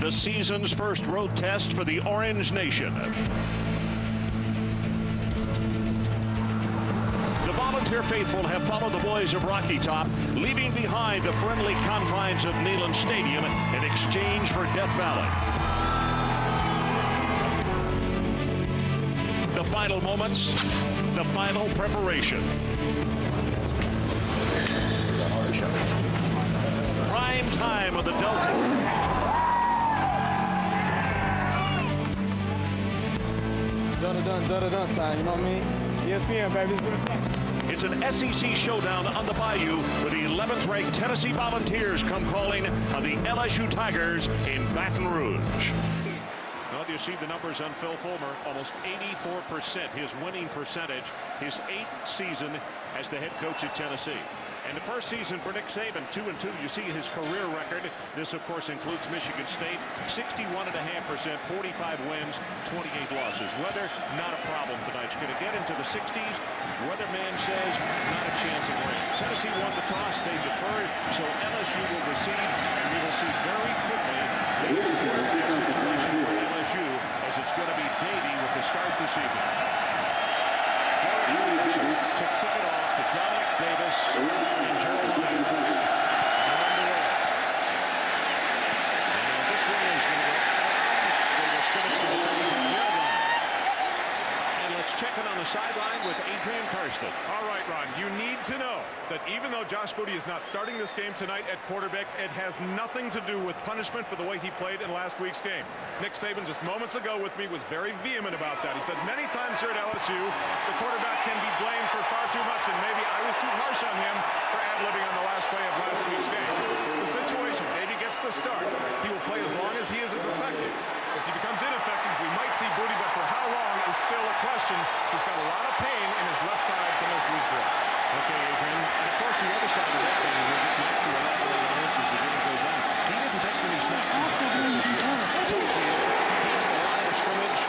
the season's first road test for the Orange Nation. The Volunteer faithful have followed the boys of Rocky Top, leaving behind the friendly confines of Neyland Stadium in exchange for Death Valley. The final moments, the final preparation. Prime time of the Delta. Done time, you know what I mean? ESPN, baby. It's an SEC showdown on the Bayou with the 11th ranked Tennessee Volunteers come calling on the LSU Tigers in Baton Rouge. Well, you see the numbers on Phil Fulmer, almost 84% his winning percentage, his 8th season as the head coach at Tennessee. And the first season for Nick Saban, 2-2. You see his career record. This, of course, includes Michigan State. 61.5%, 45 wins, 28 losses. Weather, not a problem tonight. It's going to get into the 60s. Weatherman says not a chance of rain. Tennessee won the toss. They deferred, so LSU will receive. And we will see very quickly the quarterback situation for LSU, as it's going to be Davey with the start this evening. To kick it off to Dominic Davis and Gerald Williams. And this one is going to go out. They will scrimmage to the 35-yard line. And let's check it on the sideline with Adrian Karsten. All right, Ron, you need to know that even though Josh Booty is not starting this game tonight at quarterback, it has nothing to do with punishment for the way he played in last week's game. Nick Saban just moments ago with me was very vehement about that. He said many times here at LSU, the quarterback can be blamed for far too much, and maybe I was too harsh on him for ad-libbing on the last play of last week's game. The situation, Davey gets the start. He will play as long as he is as effective. If he becomes ineffective, we might see Booty, but for how long is still a question. He's got a lot of pain in his left side from those bruised ribs. Okay, Adrian. And of course, the other side of that, and we'll get back to elaborate on this as the game goes on. He didn't take many snaps in practice this year. Tofield came to the line of scrimmage,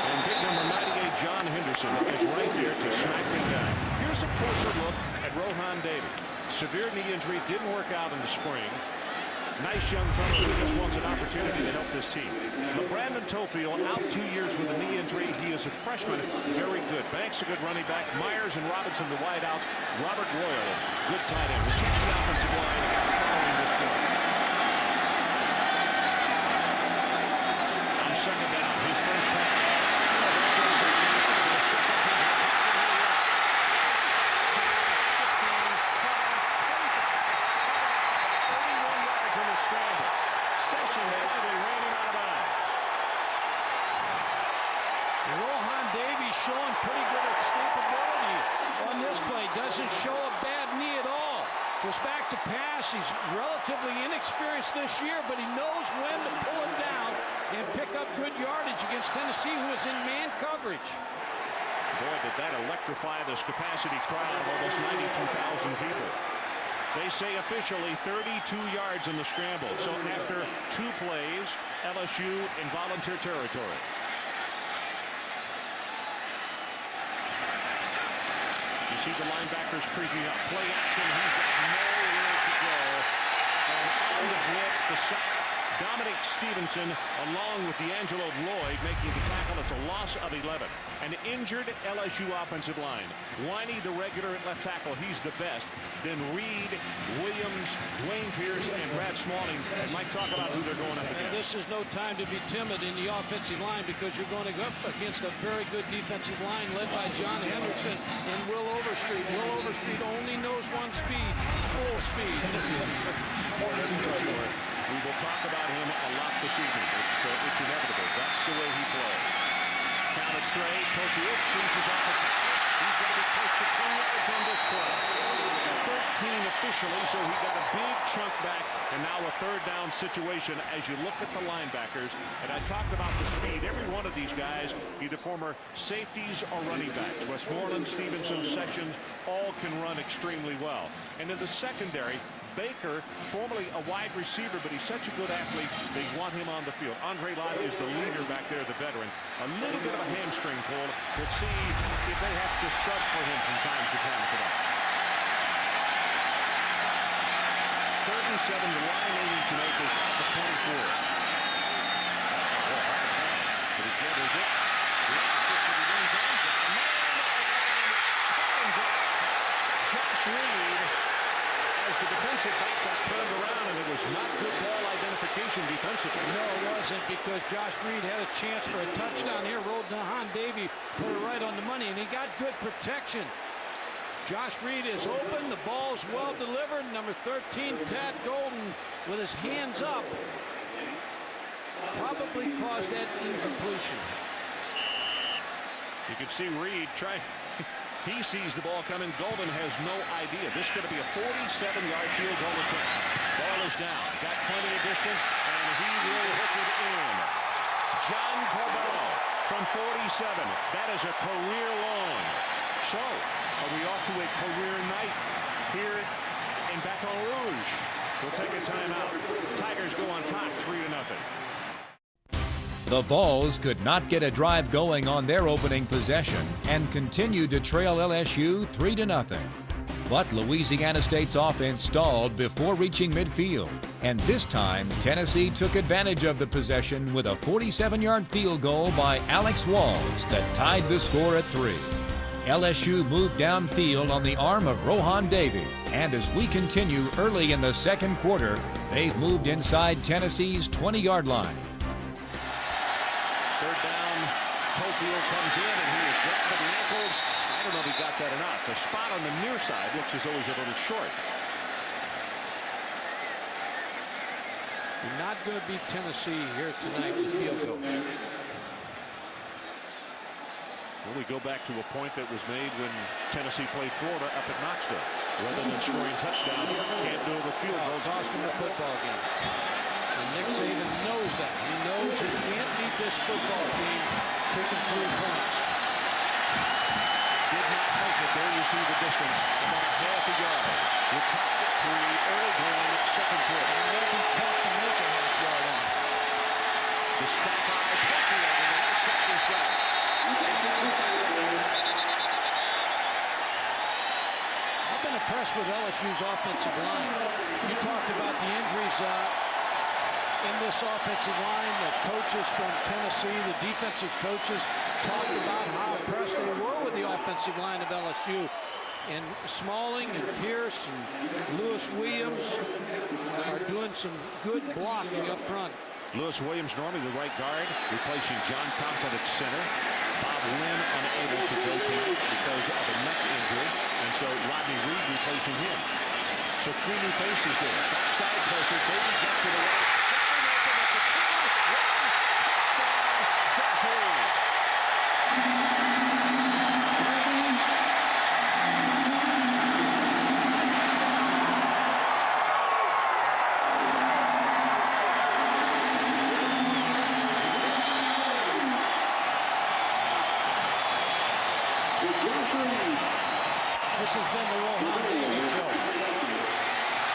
and big number 98, John Henderson, is right there to smack him down. Here's a closer look at Rohan Davey. Severe knee injury, didn't work out in the spring. Nice young fellow who just wants an opportunity to help this team. Brandon Tofield out 2 years with a knee injury. He is a freshman, very good. Banks a good running back. Myers and Robinson the wideouts. Robert Royal, good tight end. We'll check the offensive line following this play. On second down, his first pass. Shows a Sessions finally ran him out of bounds. Rohan Davies showing pretty good escapability on this play. Doesn't show a bad knee at all. Goes back to pass. He's relatively inexperienced this year, but he knows when to pull him down and pick up good yardage against Tennessee, who is in man coverage. Boy, did that electrify this capacity crowd of almost 92,000 people. They say officially 32 yards in the scramble. So after 2 plays, LSU in volunteer territory. You see the linebackers creeping up. Play action. He's got nowhere to go. And on the blitz, the sack. Dominic Stevenson along with D'Angelo Lloyd making the tackle. It's a loss of 11. An injured LSU offensive line. Winey, the regular at left tackle, he's the best. Then Reed, Williams, Dwayne Pierce, and Brad Smalling. And Mike, talk about who they're going up against. This is no time to be timid in the offensive line, because you're going to go up against a very good defensive line led by John Henderson and Will Overstreet. Will Overstreet only knows one speed, full speed. That's for sure. We will talk about him a lot this evening. It's inevitable. That's the way he plays. Count a tray. Tofield squeezes off the top. He's going to be close to 10 yards on this play. 13 officially, so he got a big chunk back. And now a third down situation as you look at the linebackers. And I talked about the speed. Every one of these guys, either former safeties or running backs. Westmoreland, Stevenson, Sessions, all can run extremely well. And in the secondary, Baker, formerly a wide receiver, but he's such a good athlete, they want him on the field. Andre Lott is the leader back there, the veteran. A little bit of a hamstring pull. We'll see if they have to sub for him from time to time today. 3rd and 7, the line they need to make is at the 24. Get is it? Josh Reed, as the defensive back got turned around, and it was not good ball identification defensively. No, it wasn't, because Josh Reed had a chance for a touchdown here. Rohan Davey put it right on the money, and he got good protection. Josh Reed is open. The ball's well delivered. Number 13, Tad Golden, with his hands up, probably caused that incompletion. You can see Reed trying. He sees the ball coming. Golden has no idea. This is going to be a 47-yard field goal attempt. Ball is down. Got plenty of distance, and he will hook it in. John Corbello from 47. That is a career long. So, are we off to a career night here in Baton Rouge? We'll take a timeout. Tigers go on top 3-0. The Vols could not get a drive going on their opening possession and continued to trail LSU 3-0. But Louisiana State's offense stalled before reaching midfield. And this time, Tennessee took advantage of the possession with a 47-yard field goal by Alex Walls that tied the score at 3. LSU moved downfield on the arm of Rohan Davey. And as we continue early in the second quarter, they've moved inside Tennessee's 20-yard line. Third down, Tofield comes in, and he is grabbed at the ankles. I don't know if he got that or not. The spot on the near side, which is always a little short. You're not going to beat Tennessee here tonight with field goals. Well, we go back to a point that was made when Tennessee played Florida up at Knoxville. Rather than scoring touchdowns, can't do it with field goals. Cost him the football game. And Nick Saban knows that. He knows he can't beat this football team kicking 3 points. Did not make it. There you see the distance, about half a yard. We're tied at 3, early going second quarter. And it'll be tough to make a half-yard on. The stack eye, Tofield, and the outside is got it. I've been impressed with LSU's offensive line. You talked about the injuries in this offensive line. The coaches from Tennessee, the defensive coaches, talked about how impressed they were with the offensive line of LSU. And Smalling and Pierce and Lewis Williams are doing some good blocking up front. Lewis Williams, normally the right guard, replacing John Compton at center. Bob Lynn unable to go to it because of a neck injury, and so Rodney Reed replacing him. So 3 new faces there. Backside pressure. Baby gets to the right. Touchdown, Josh Reed. This has been the Rohan Davey show.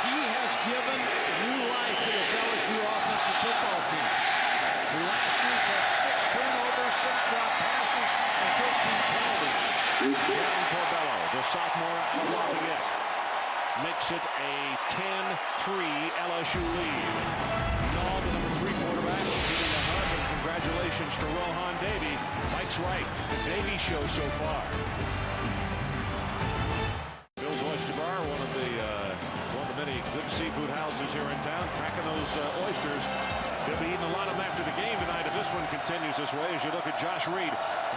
He has given new life to this LSU offensive football team. Who last week had 6 turnovers, 6 drop passes, and 13 penalties. John Corbello, the sophomore of Lafayette, makes it a 10-3 LSU lead. Nall, the number 3 quarterback, giving a hug and congratulations to Rohan Davey. Mike's right. The Davey show so far. Bill's Oyster Bar, one of the many good seafood houses here in town, cracking those oysters. They'll be eating a lot of them after the game tonight if this one continues this way. As you look at Josh Reed,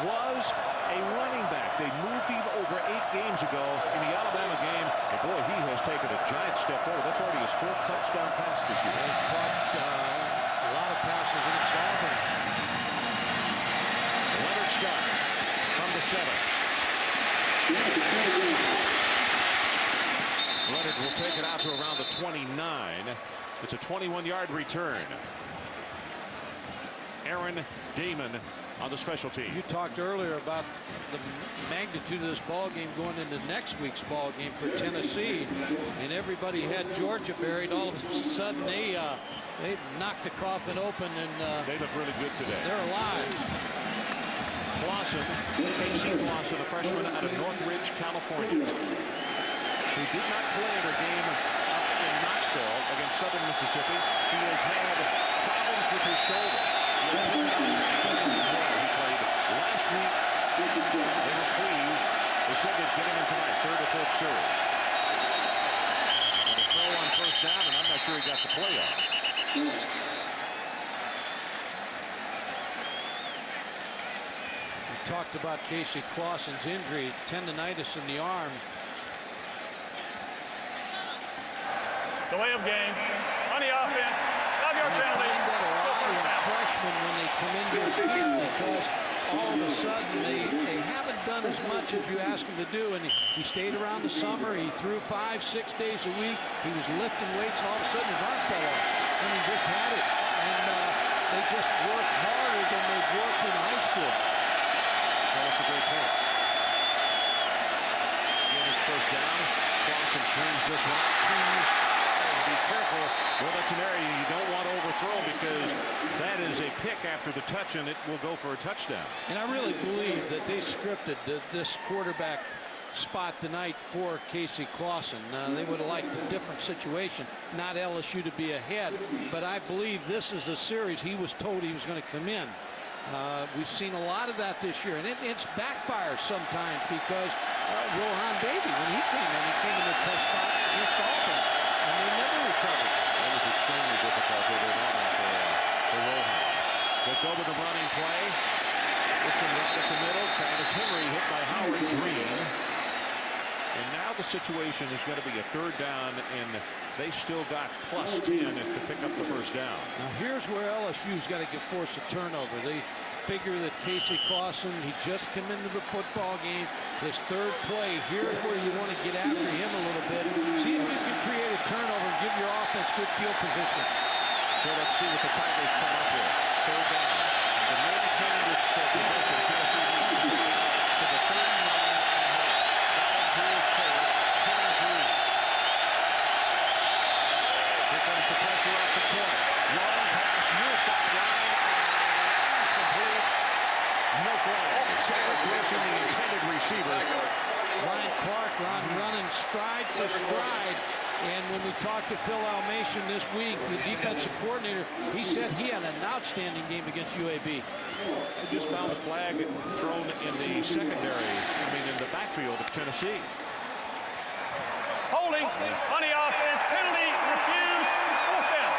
was a running back. They moved him over 8 games ago in the Alabama game, and boy, he has taken a giant step forward. That's already his 4th touchdown pass this year. They caught a lot of passes against Auburn. Leonard Scott from the 7. Leonard will take it out to around the 29. It's a 21-yard return. Aaron Damon on the special team. You talked earlier about the magnitude of this ball game going into next week's ball game for Tennessee, and everybody had Georgia buried. All of a sudden, they knocked the coffin open, and they look really good today. They're alive. Clausen, Casey Clausen, a freshman out of Northridge, California, who did not play in a game up in Knoxville against Southern Mississippi. He has had problems with his shoulder. He last week. They were pleased. They said they'd get him in tonight, third or fourth series. And a throw on first down, and I'm not sure he got the play off. We talked about Casey Clausen's injury, tendonitis in the arm. Delay of game. On the offense. 5-yard penalty. Freshmen when they come into the camp, because all of a sudden they haven't done as much as you asked them to do, and he stayed around the summer. He threw 5-6 days a week. He was lifting weights, and all of a sudden his arm fell off, and he just had it. And they just worked harder than they've worked in high school. Well, that's a great point. Again, it's first down. Clausen swings this one out. Be careful. Well, that's an area you don't want to overthrow, because that is a pick after the touch, and it will go for a touchdown. And I really believe that they scripted this quarterback spot tonight for Casey Clausen. They would have liked a different situation, not LSU to be ahead, but I believe this is a series he was told he was going to come in. We've seen a lot of that this year, and it's backfires sometimes, because Rohan Davey, when he came in a tough spot against Auburn, and they never recovered. That was extremely difficult over that one for Rohan. They'll go with the running play. This one right at the middle. Travis Henry hit by Howard Green. And now the situation is going to be a third down, and they still got +10 to pick up the first down. Now here's where LSU's got to force a turnover. They figure that Casey Clausen, he just come into the football game. His third play, here's where you want to get after him a little bit. See if you can create a turnover and give your offense good field position. So let's see what the Tigers come up with. Third down. To maintain this possession, Tennessee needs to bring it to the 39 and a half. Volunteers short, 10-3. Here comes the pressure off the corner. Long pass, near sideline. No flag. Cyrus Wilson, the intended receiver. Ryan Clark running stride for stride. And when we talked to Phil Almation this week, the defensive coordinator, he said he had an outstanding game against UAB. I just found a flag thrown in the secondary, in the backfield of Tennessee. Holding on the offense. Penalty refused. 4th down.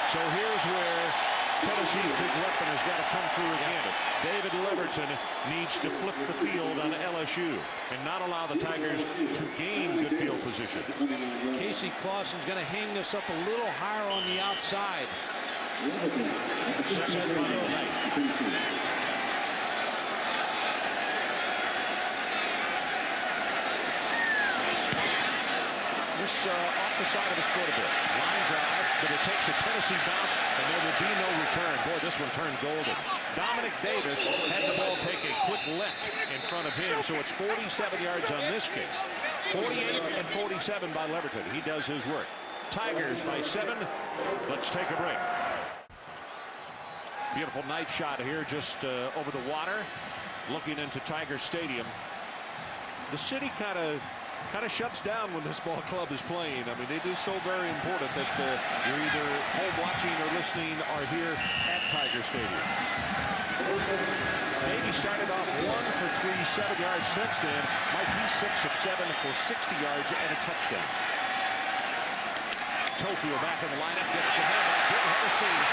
So here's where Tennessee's big weapon has got to come through again. David Leverton needs to flip the field on LSU and not allow the Tigers to gain good field position. Casey Clausen's going to hang this up a little higher on the outside. Second by Knight. This off the side of his foot a bit. Line drive, but it takes a Tennessee bounce, and there will be no return. Boy, this one turned golden. Dominic Davis had the ball take a quick left in front of him, so it's 47 yards on this kick. 48 and 47 by Leverton. He does his work. Tigers by 7. Let's take a break. Beautiful night shot here just over the water, looking into Tiger Stadium. The city kind of shuts down when this ball club is playing. It is so very important that you're either home watching or listening or here at Tiger Stadium. Navy started off 1 for 3, 7 yards since then. Might be 6 of 7 for 60 yards and a touchdown. Tofield back in the lineup, gets the handoff. Bill Hennestein.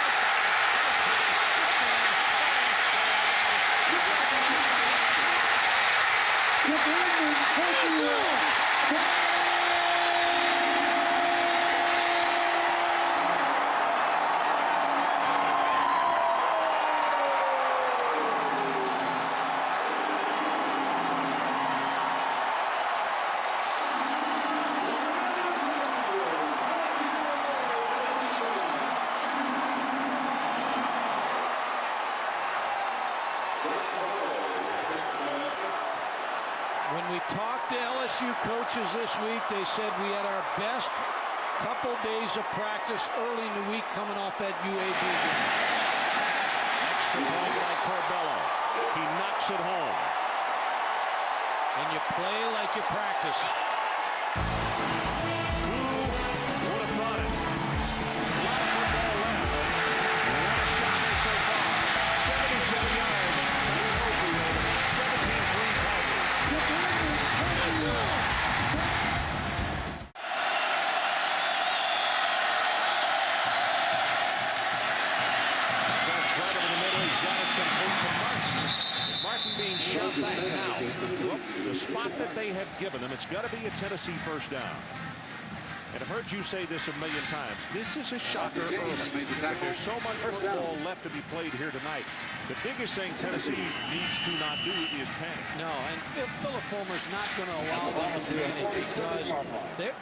When we talked to LSU coaches this week, they said we had our best couple days of practice early in the week coming off that UAB game. Extra point by Corbello. He knocks it home. And you play like you practice. Who would have thought it? A lot of football left. One shot so far. being shoved back now. Well, the spot that they have given them, it's got to be a Tennessee first down. And I've heard you say this a million times. This is a shocker early. But there's so much football left to be played here tonight. The biggest thing Tennessee needs to not do is panic. No, and Philip Fulmer's not going to allow them to do anything because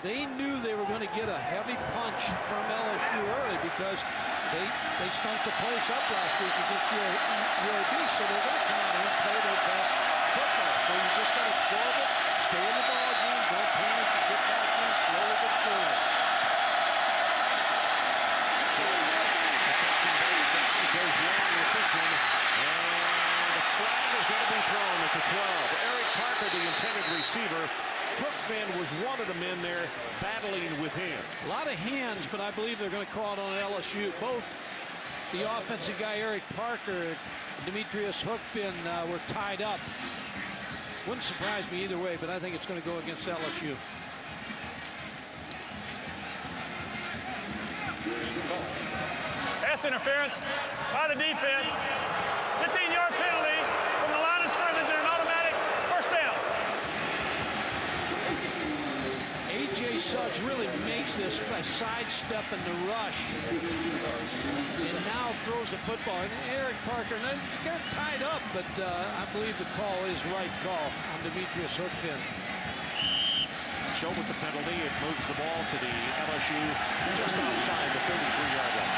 they knew they were going to get a heavy punch from LSU early because they stunk the place up last week against UAB, so they're going to come out and play their best football. So you just got to absorb it, stay in the ball game, don't panic, and get back in slowly but surely. Goes long with this one, and the flag is going to be thrown at the 12. Eric Parker, the intended receiver. Hookfin was one of the men there battling with him. A lot of hands, but I believe they're going to call it on LSU. Both the offensive guy, Eric Parker, and Demetrius Hookfin were tied up. Wouldn't surprise me either way, but I think it's going to go against LSU. Pass interference by the defense. 15-yard penalty from the line of scrimmage and an automatic first down. A.J. Suggs really makes this by sidestepping the rush and now throws the football. And Eric Parker, they got tied up, but I believe the call is right call on Demetrius Hookfin. Show with the penalty, it moves the ball to the LSU just outside the 33-yard line.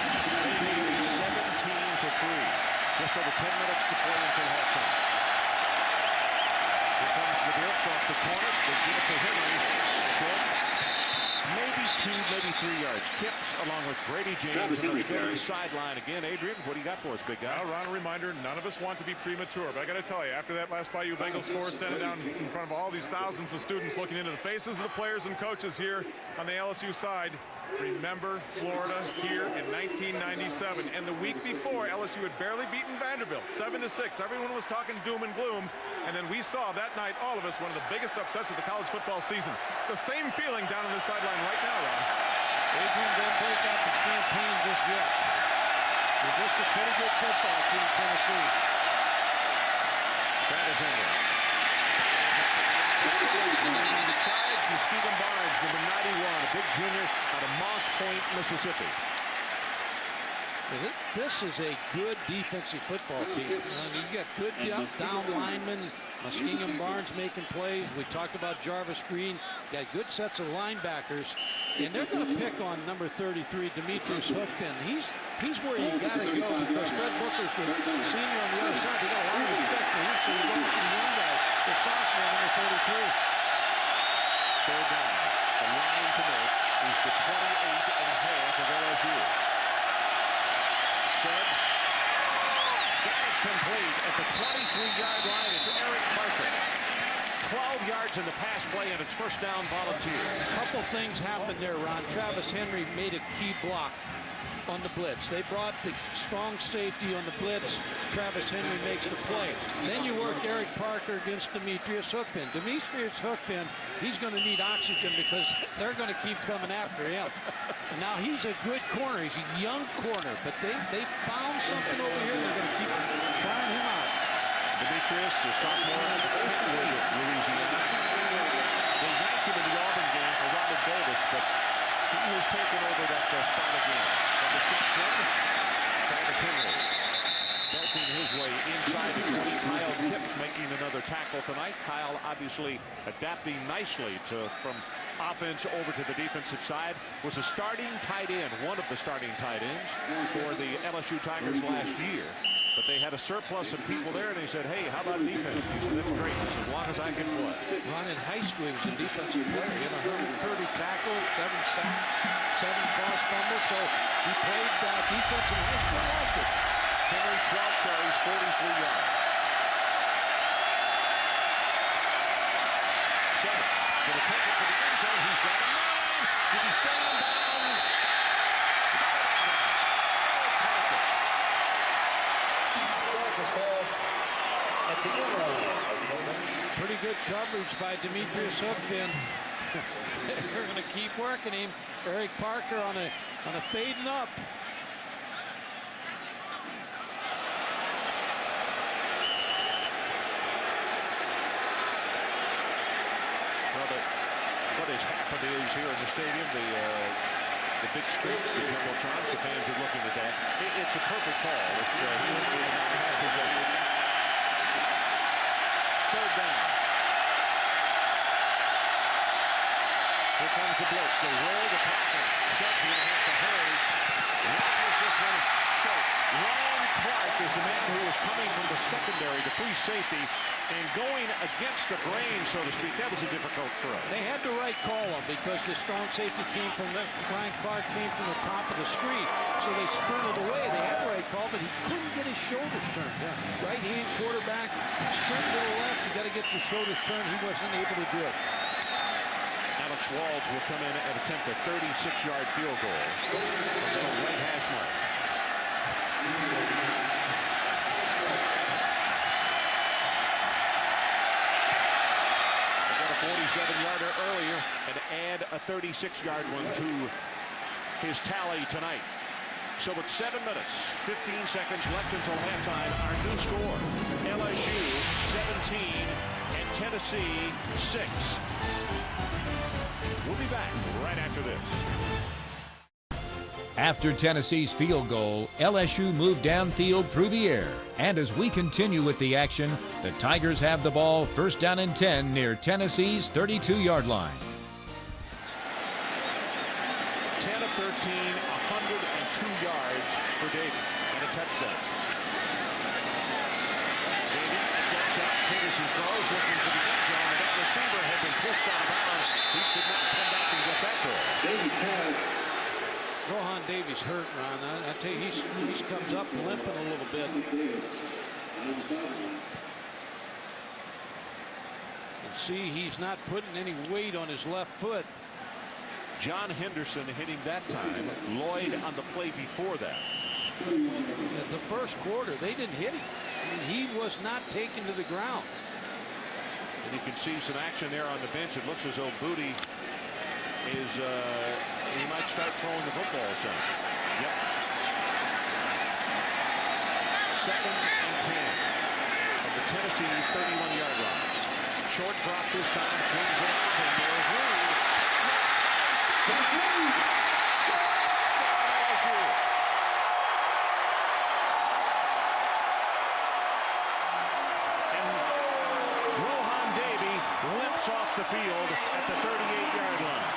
17-3. Just over 10 minutes to play until halftime. Here comes the blitz off the corner. They give it to Henry. Short. Maybe 2, maybe 3 yards. Kipps along with Brady James on the very sideline again. Adrian, what do you got for us, big guy? Well, Ron, a reminder, none of us want to be premature, but I got to tell you, after that last Bayou Bengals score, standing down in front of all these thousands of students looking into the faces of the players and coaches here on the LSU side, remember Florida here in 1997. And the week before, LSU had barely beaten Vanderbilt, 7-6. Everyone was talking doom and gloom. And then we saw that night, all of us, one of the biggest upsets of the college football season. The same feeling down on the sideline right now, Ron. Adrian, don't break out the champagne just yet. They're just a pretty good football team, Tennessee. Travis Henry. The charge, Muskegon Barnes, number 91, a big junior out of Moss Point, Mississippi. This is a good defensive football team. You got good down linemen. Muskegon Barnes making plays. We talked about Jarvis Green. Got good sets of linebackers. And they're going to pick on number 33, Demetrius Hookfin. He's where you got to go because Fred Booker's the senior on the other side. They got a lot of respect for him, so you go to the young guy, the sophomore, number 33. Third down. The line to make is the 28.5 of LSU. Suggs got it complete at the 23-yard line. It's Eric Parker. 12 yards in the pass play, and it's first down, Volunteers. A couple things happened there, Ron. Travis Henry made a key block on the blitz. They brought the strong safety on the blitz. Travis Henry makes the play. Then you work Eric Parker against Demetrius Hookfin. Demetrius Hookfin, he's going to need oxygen because they're going to keep coming after him. And now he's a good corner. He's a young corner, but they found something over here. They're going to keep trying him out. Demetrius, a sophomore out of Kentwood, Louisiana. They yanked him in the Auburn game for Robert Davis, but he was taking over that spot again. Number 15, Travis Henry. Belting his way inside the 20. Kyle Kipps making another tackle tonight. Kyle obviously adapting nicely from offense over to the defensive side. Was a starting tight end, one of the starting tight ends for the LSU Tigers last year. But they had a surplus of people there, and they said, hey, how about defense? And he said, that's great, as long as I can play. Ron, in high school, he was a defensive player. He had 130 tackles, 7 sacks, 7 cross fumbles. So he played defense in high school. I liked it. Henry, 12 carries, 43 yards. Suggs going to take it to the end zone. He's got a man. Did he stay on bounds? Pretty good coverage by Demetrius Hookfin. They're going to keep working him. Eric Parker on a fading up. has happened is here in the stadium, the big screens, the Tempotrons, the fans are looking at that. It's a perfect call. It's he will not have possession. Third down. Here comes the blitz. They roll the pocket. Suggs going to have to hurry. Watches this one short. Ryan Clark is the man who is coming from the secondary, the free safety, and going against the grain, so to speak. That was a difficult throw. They had the right call on because the strong safety came from Ryan Clark came from the top of the screen, so they sprinted away. They had the right call, but he couldn't get his shoulders turned. Right-hand quarterback, sprint to the left. You got to get your shoulders turned. He wasn't able to do it. Alex Walls will come in and attempt a 36-yard field goal from the right hash mark. They got a 47-yarder earlier and add a 36-yard one to his tally tonight. So with 7 minutes, 15 seconds left until halftime, our new score, LSU 17 and Tennessee 6. We'll be back right after this. After Tennessee's field goal, LSU moved downfield through the air. And as we continue with the action, the Tigers have the ball first down and 10 near Tennessee's 32-yard line. 10 of 13, 102 yards for David and a touchdown. David steps up, Peterson throws, looking for the end zone, and that receiver had been pushed out of bounds. He could not come back and get that ball. Davies pass. Rohan Davies hurt, Ron. I tell you, he comes up limping a little bit. And see, he's not putting any weight on his left foot. John Henderson hitting that time. Lloyd on the play before that. The first quarter, they didn't hit him. I mean, he was not taken to the ground. And you can see some action there on the bench. It looks as though Booty is, he might start throwing the football some. Yep. 2nd and 10 of the Tennessee 31-yard line. Short drop this time, swings it out, and there's Reed. And Rohan Davey limps off the field at the 38-yard line.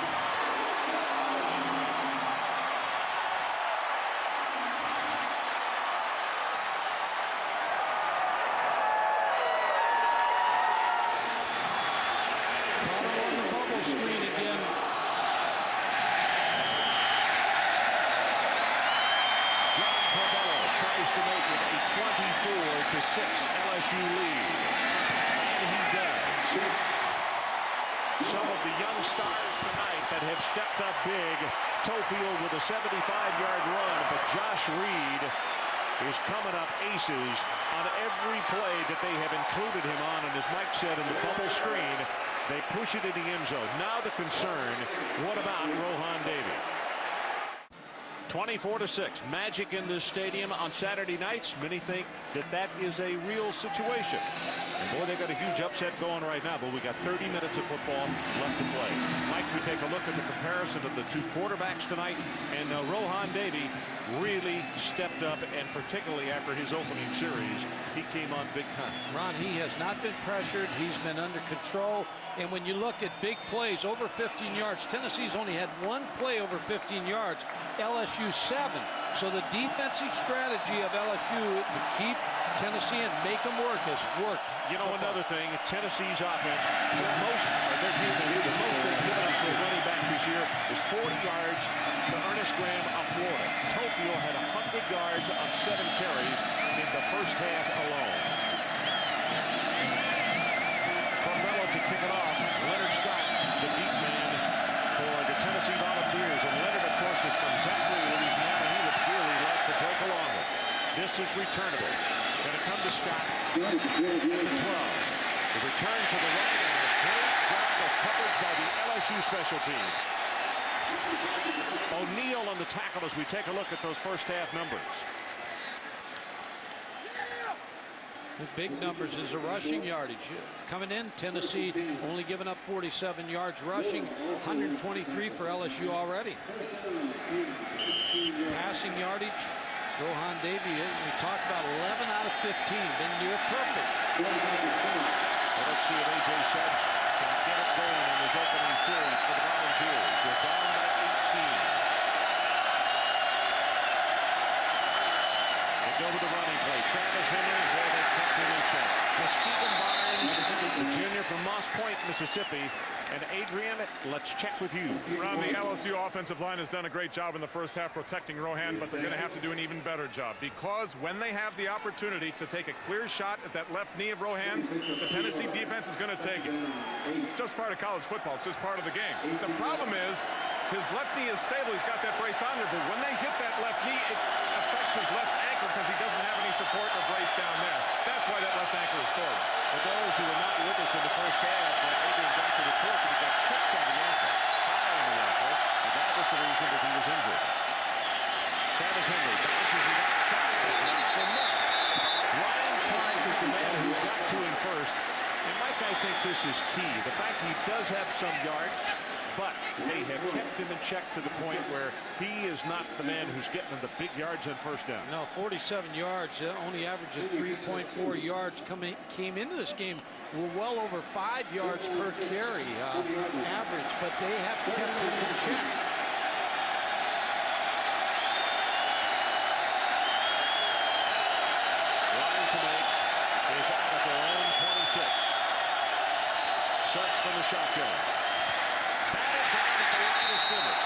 Screen again. John Corbello tries to make it a 24-6 LSU lead. And he does. Some of the young stars tonight that have stepped up big. Tofield with a 75-yard run, but Josh Reed is coming up aces on every play that they have included him on. And as Mike said in the bubble screen, they push it in the end zone. Now the concern, what about Rohan Davey? 24-6, magic in this stadium on Saturday nights. Many think that that is a real situation. And boy, they got a huge upset going right now, but we got 30 minutes of football left to play. Mike, we take a look at the comparison of the two quarterbacks tonight, and Rohan Davey really stepped up, and particularly after his opening series, he came on big time. Ron, he has not been pressured. He's been under control. And when you look at big plays over 15 yards, Tennessee's only had one play over 15 yards, LSU 7. So the defensive strategy of LSU to keep Tennessee and make them work has worked. You know, another thing, Tennessee's offense, their defense, the most they've given up to a running back this year is 40 yards to Ernest Graham of Florida. Tofield had 100 yards on 7 carries in the first half alone. Corbello to kick it off. Leonard Scott, the deep man for the Tennessee Volunteers. And Leonard, of course, is from Zachary, Louisiana. He would really like to break along with. This is returnable. Going to come to Scott at the 12. The return to the right, and a great job of coverage by the LSU special teams. O'Neal on the tackle as we take a look at those first half numbers. The big numbers is the rushing yardage. Coming in, Tennessee only giving up 47 yards rushing, 123 for LSU already. Passing yardage, Rohan Davey, we talked about 11 out of 15, been near perfect. Well, let's see if A.J. Suggs can get it going in his opening series for the Volunteers. They're down by 18. They go with the running play. Travis Henry, where they kept him in check. Muskegon Barnes, the junior from Moss Point, Mississippi. And Adrian, let's check with you. Ron, the LSU offensive line has done a great job in the first half protecting Rohan, but they're going to have to do an even better job, because when they have the opportunity to take a clear shot at that left knee of Rohan's, the Tennessee defense is going to take it. It's just part of college football. It's just part of the game. The problem is his left knee is stable. He's got that brace on there, but when they hit that left knee, it affects his left ankle because he doesn't have any support or brace down there. That's why that left ankle is sore. For those who were not with us in the first half, Adrian got to report that he got kicked on the ankle, high on the ankle, and that was the reason that he was injured. Travis Henry bounces it outside, but not for much. Ryan Klein is the man who got to him first. And Mike, I think this is key. The fact he does have some yards, but they have kept him in check to the point where he is not the man who's getting the big yards on first down. No, 47 yards, only averaging 3.4 yards came into this game. We're well over 5 yards per carry average, but they have kept him in check. Line to make is out of their own 26. Suggs from the shotgun. Batted down at the line of scrimmage.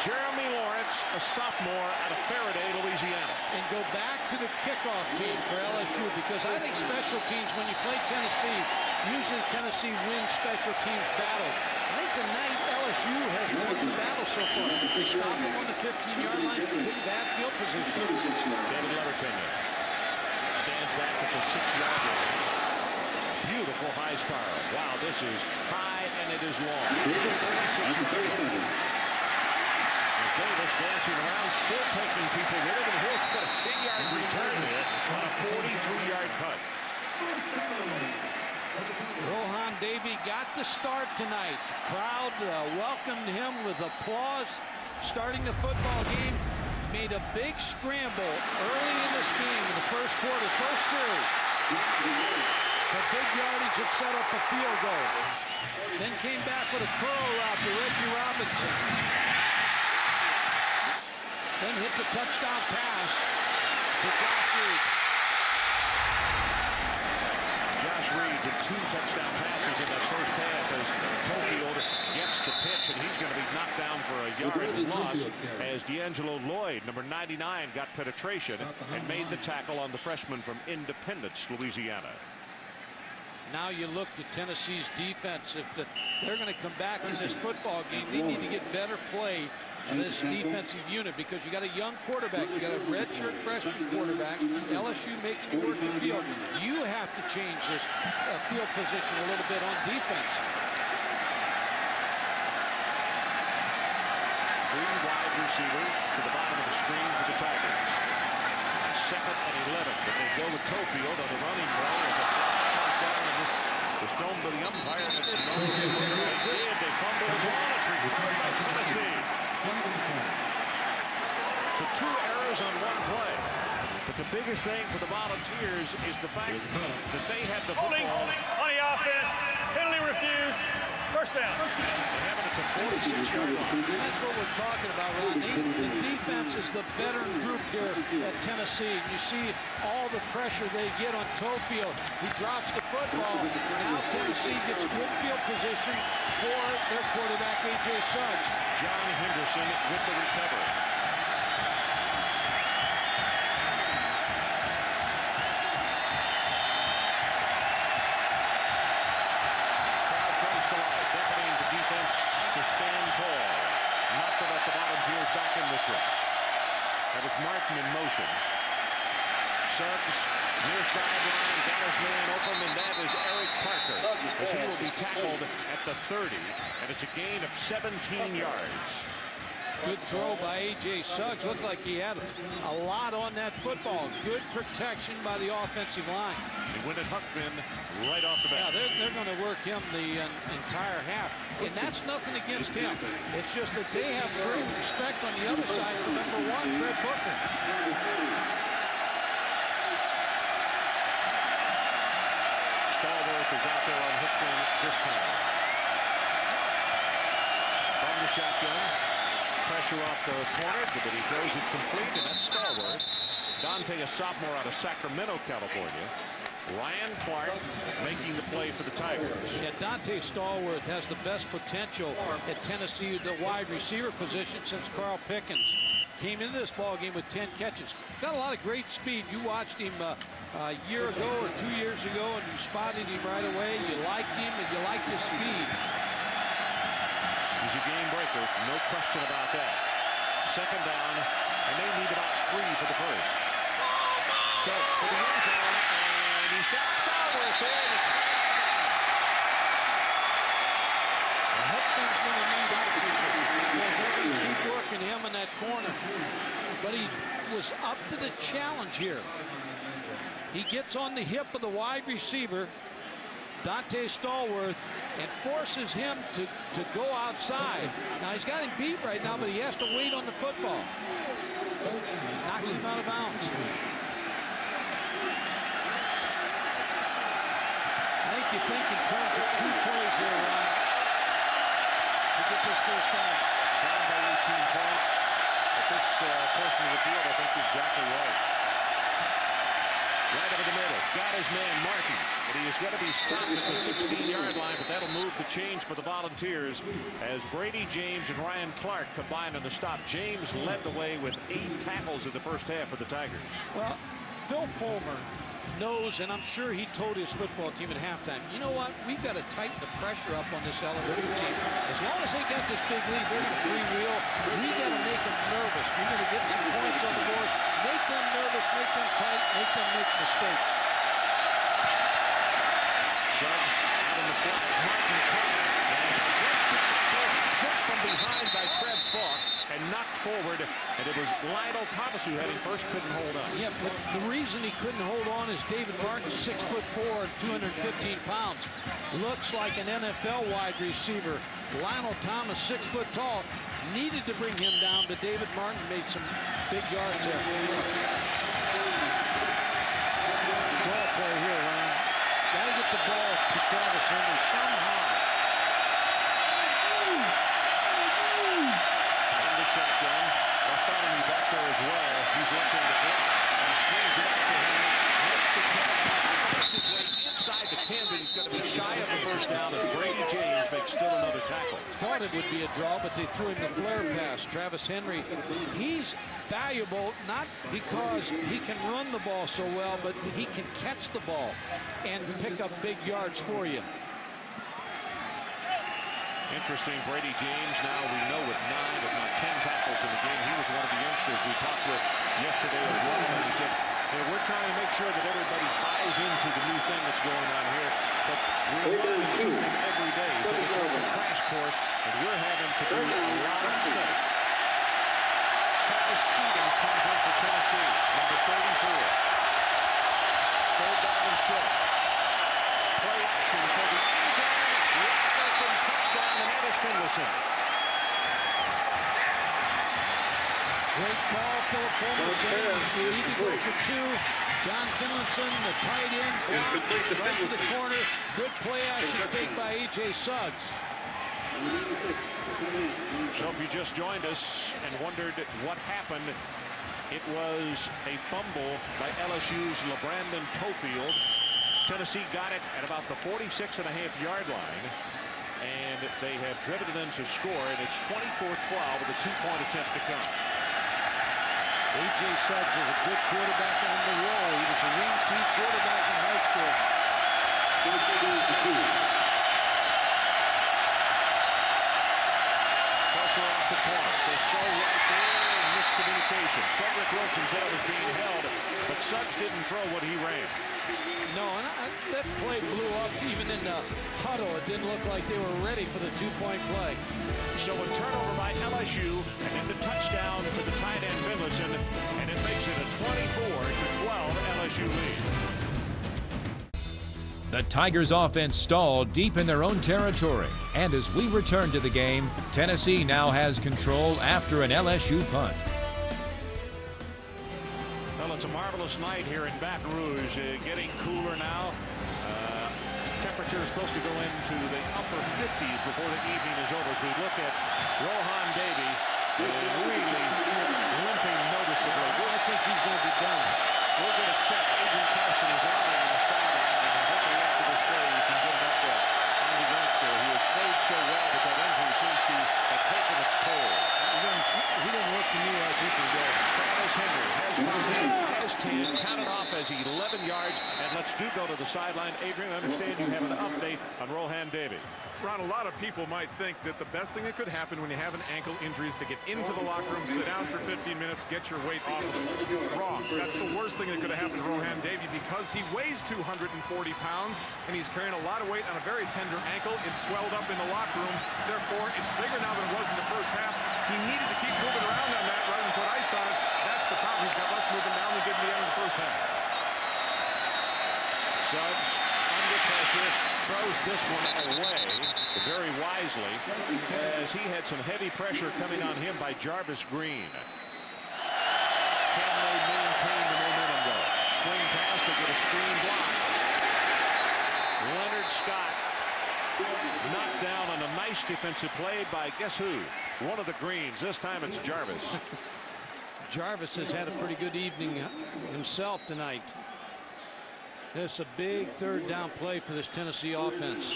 Jeremy Lawrence, a sophomore out of Faraday, Louisiana. And go back to the kickoff team for LSU, because I think special teams, when you play Tennessee, usually Tennessee wins special teams battles. I think tonight LSU has won the battle so far. They stop them on the 15-yard line, hit bad field position. David Leverton stands back at the 6-yard line. Beautiful high spiral. Wow, this is high and it is long. Davis dancing around, still taking people with him, and he'll put a 10-yard return there on a 43-yard cut. Rohan Davey got the start tonight. The crowd welcomed him with applause. Starting the football game, made a big scramble early in this game in the first quarter, first series. For big yardage, it set up a field goal. Then came back with a curl route to Reggie Robinson. Then hit the touchdown pass to Josh Reed. Josh Reed did 2 touchdown passes in that first half as Tokyo gets the pitch, and he's going to be knocked down for a yard loss as D'Angelo Lloyd, number 99, got penetration and made the tackle on the freshman from Independence, Louisiana. Now you look to Tennessee's defense. If they're going to come back in this football game, they need to get better play on this defensive unit, because you got a young quarterback, you got a redshirt freshman quarterback, LSU making you work the field. You have to change this field position a little bit on defense. 3 wide receivers to the bottom of the screen for the Tigers. 2nd and 11, but they go with Tofield on the running play as a flag comes down, and this is thrown to the umpire, and it's no good. They fumble the ball. It's recovered by Tennessee. So 2 errors on 1 play. But the biggest thing for the Volunteers is the fact that they had the football. On the offense, penalty refused, first down. They have it at the 46-yard line. And that's what we're talking about, Ron. The defense is the veteran group here at Tennessee. You see all the pressure they get on Tofield. He drops the football. Now Tennessee gets good field position for their quarterback, A.J. Suggs. John Henderson with the recovery. Crowd comes to life, beckoning the defense to stand tall, not to let the Volunteers back in this one. That was Martin in motion. Suggs near sideline, got his man open, and that is Eric Parker, as he will be tackled at the 30, and it's a gain of 17 yards. Good throw by A.J. Suggs. Looked like he had a lot on that football. Good protection by the offensive line. They win at Huckfin right off the bat. Yeah, they're going to work him the entire half. And that's nothing against him. It's just that they have great respect on the other side for number 1, Fred Booker. Stallworth is out there on Huckfin this time. From the shotgun. Pressure off the corner, but he throws it complete, and that's Stallworth. Dante, a sophomore out of Sacramento, California. Ryan Clark making the play for the Tigers. Yeah, Dante Stallworth has the best potential at Tennessee, the wide receiver position, since Carl Pickens came into this ball game with 10 catches. Got a lot of great speed. You watched him a year ago or 2 years ago, and you spotted him right away. You liked him, and you liked his speed. He's a game breaker, no question about that. Second down, and they need about 3 for the first. Suggs for the end zone, and he's got Stallworth there. I hope things going to need oxygen, because they're going to keep working him in that corner. But he was up to the challenge here. He gets on the hip of the wide receiver, Dante Stallworth, and forces him to go outside. Now, he's got him beat right now, but he has to wait on the football. Knocks him out of bounds. I think you think in terms of 2 plays here, Ryan, to get this first down. Down by 18 points at this portion of the field. I think you're exactly right. Right over the middle. Got his man Martin. But he is going to be stopped at the 16-yard line, but that'll move the change for the Volunteers as Brady James and Ryan Clark combined on the stop. James led the way with 8 tackles in the first half for the Tigers. Well, Phil Fulmer knows, and I'm sure he told his football team at halftime, you know what, we've got to tighten the pressure up on this LSU team. As long as they got this big lead, they're going to freewheel. We got to make them nervous. We're going to get some points on the board, make them nervous, make them tight, make them make mistakes. Suggs out in the flat. Martin coming. And from behind by Trev Falk and knocked forward. And it was Lionel Thomas who had him first, couldn't hold on. Yeah, but the reason he couldn't hold on is David Martin, 6'4", 215 pounds. Looks like an NFL wide receiver. Lionel Thomas, 6 foot tall, needed to bring him down, but David Martin made some big yards there. Draw play here, Ryan. Got to get the ball to Travis Henry somehow. On the shotgun. Bartholomew back there as well. He's looking to block. He swings it up to him. Makes the catch. Finds his way inside the 10, but he's going to be shy of the first down as Brady James makes still another tackle. Thought it would be a draw, but they threw him the flare pass. Travis Henry, he's valuable not because he can run the ball so well, but he can catch the ball and pick up big yards for you. Interesting, Brady James now we know with 9 if not 10 tackles in the game. He was one of the youngsters we talked with yesterday as well, and he said, hey, we're trying to make sure that everybody buys into the new thing that's going on here, but we're learning something every day. So it's like a crash course, and we're having to do a lot of study. Travis Stevens comes in for Tennessee, number 34. Third down and short. Play action for the end zone. Wide open touchdown to Nevis Finlayson. Great ball, Philip Fulmer saying he need to go for 2. John Finlayson, the tight end, right to the corner. Good play action fake by A.J. Suggs. So if you just joined us and wondered what happened, it was a fumble by LSU's LeBrandon Tofield. Tennessee got it at about the 46.5-yard line, and they have driven it in to score, and it's 24-12 with a 2-point attempt to come. A.J. Suggs is a good quarterback on the roll. He was a wing T quarterback in high school. Pressure off the point. They throw right there, and miscommunication. Cedric Wilson said it was being held, but Suggs didn't throw what he ran. No, and that play blew up even in the huddle. It didn't look like they were ready for the 2-point play. So a turnover by LSU. LSU, and in the touchdown to the tight end Finlayson, and it makes it a 24-12 LSU lead. The Tigers offense stalled deep in their own territory, and as we return to the game, Tennessee now has control after an LSU punt. Well, it's a marvelous night here in Baton Rouge. Getting cooler now. Temperature is supposed to go into the upper 50s before the evening is over. As we look at Rohan Davey, really limping noticeably. I think he's going to be done. We're going to check Adrian Carson's arm on the sideline, and hopefully after this play we can get an update on the youngster. He has played so well, but that injury seems to have taken its toll. He doesn't look to me like he can go. Travis Henry has 5, has 10, counted off as 11 yards, and let's go to the sideline. Adrian, I understand you have an update on Rohan Davey. Ron, a lot of people might think that the best thing that could happen when you have an ankle injury is to get into the locker room, sit down for 15 minutes, get your weight off of it. Wrong. That's the worst thing that could have happened to Rohan Davey because he weighs 240 pounds and he's carrying a lot of weight on a very tender ankle. It's swelled up in the locker room. Therefore, it's bigger now than it was in the first half. He needed to keep moving around on that rather than put ice on it. That's the problem. He's got less movement now than he did in the end of the first half. Suggs under pressure throws this one away very wisely as he had some heavy pressure coming on him by Jarvis Green. Can they maintain the momentum though? Swing pass, they get a screen block. Leonard Scott knocked down on a nice defensive play by guess who? One of the Greens. This time it's Jarvis. Jarvis has had a pretty good evening himself tonight. This is a big third down play for this Tennessee offense.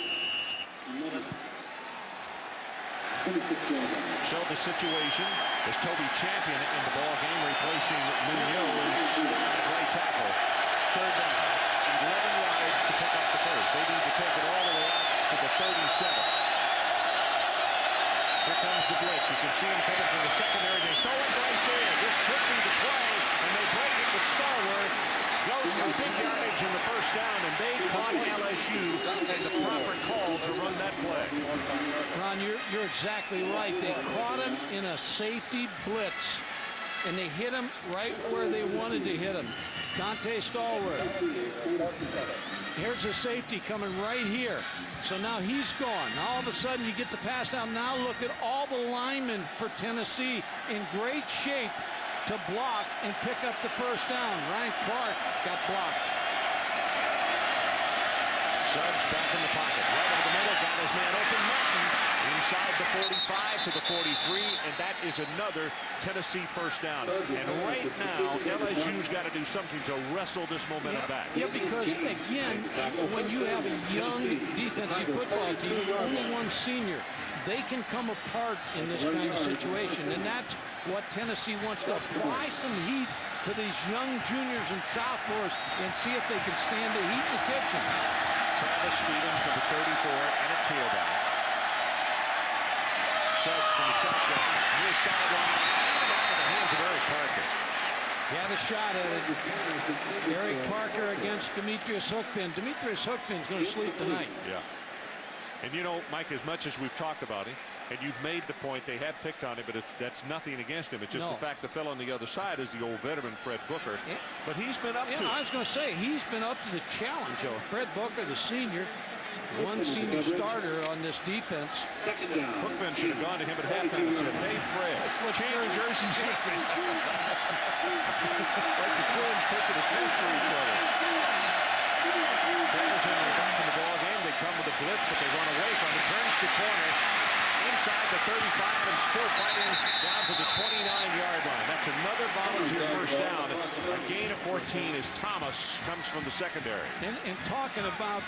So the situation is Toby Champion in the ball game, replacing Munoz at right tackle. Third down, 11 yards to pick up the first. They need to take it all the way out to the 37. Here comes the blitz. You can see him coming from the secondary. They throw it right there. This could be the play, and they break it with Stallworth. Goes for big yardage in the first down, and they caught LSU and the proper call to run that play. Ron, you're exactly right. They caught him in a safety blitz, and they hit him right where they wanted to hit him. Dante Stallworth. Here's a safety coming right here. So now he's gone. Now all of a sudden you get the pass down. Now look at all the linemen for Tennessee in great shape to block and pick up the first down. Ryan Clark got blocked. Suggs back in the pocket. Right over the middle. Got his man open. Martin inside the 45 to the 43. And that is another Tennessee first down. And right now, LSU's got to do something to wrestle this momentum back. Yeah, because, again, when you have a young defensive football team, only one senior, they can come apart in this kind of situation. And that's what Tennessee wants to apply some heat to these young juniors and sophomores and see if they can stand the heat in the kitchen. Travis Stevens, number 34, and a tailback. Suggs from the shotgun, near sideline, back in the hands of Eric Parker. He had a shot at it. Eric Parker against Demetrius Hookfin. Demetrius Hookfin's going to sleep tonight. Yeah. And you know, Mike, as much as we've talked about him, and you've made the point they have picked on him, but that's nothing against him. It's just the fact the fellow on the other side is the old veteran Fred Booker. But he's been up to it. I was going to say, he's been up to the challenge, though. Fred Booker, the senior, one senior starter on this defense. Hookman should have gone to him at halftime and said, hey, Fred, change jerseys with me. Like the Twins taking a test for each other. Travis Henry back in the ball game. They come with a blitz, but they run away from it. Turns the corner inside the 35 and still fighting down to the 29-yard line. That's another volunteer first down. A gain of 14 as Thomas comes from the secondary. And talking about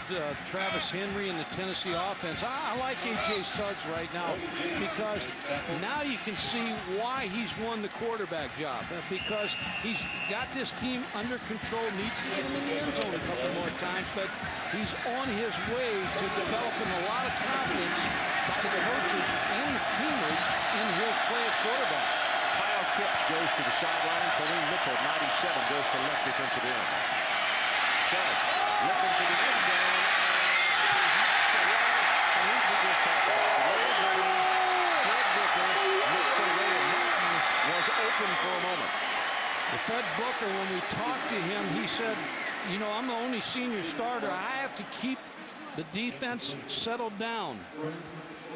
Travis Henry and the Tennessee offense, I like A.J. Suggs right now because now you can see why he's won the quarterback job. Because he's got this team under control, needs to get in the end zone a couple more times, but he's on his way to developing a lot of confidence by the coaches and the teammates in his play at quarterback. Kyle Kipps goes to the sideline. Colleen Mitchell, 97, goes to left defensive end. So, looking for the end zone. And here's what we're talking about. Fred Booker looked for open for a moment. The Fred Booker, when we talked to him, he said, you know, I'm the only senior starter. I have to keep the defense settled down.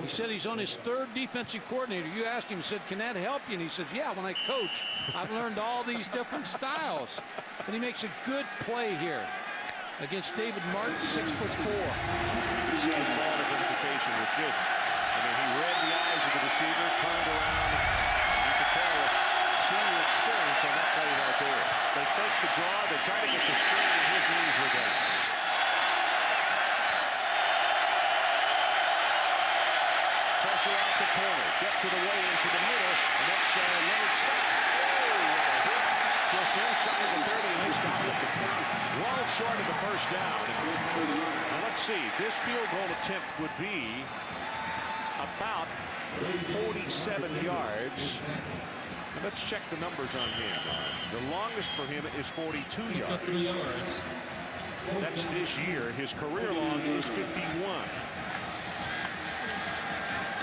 He said he's on his 3rd defensive coordinator. You asked him, he said, can that help you? And he said, yeah, when I coach, I've learned all these different styles. And he makes a good play here against David Martin, 6'4". You see his ball identification was just, I mean, he read the eyes of the receiver, turned around, and you could tell senior experience on that play right there. They fake the draw, they try to get the screen, and his knees were down. Pressure off the corner, gets it away into the middle, and that's Leonard Scott. Just inside of the 30, and they stop it. Well short of the first down. Now let's see, this field goal attempt would be about 47 yards. And let's check the numbers on him. The longest for him is 42 yards. That's this year. His career long is 51.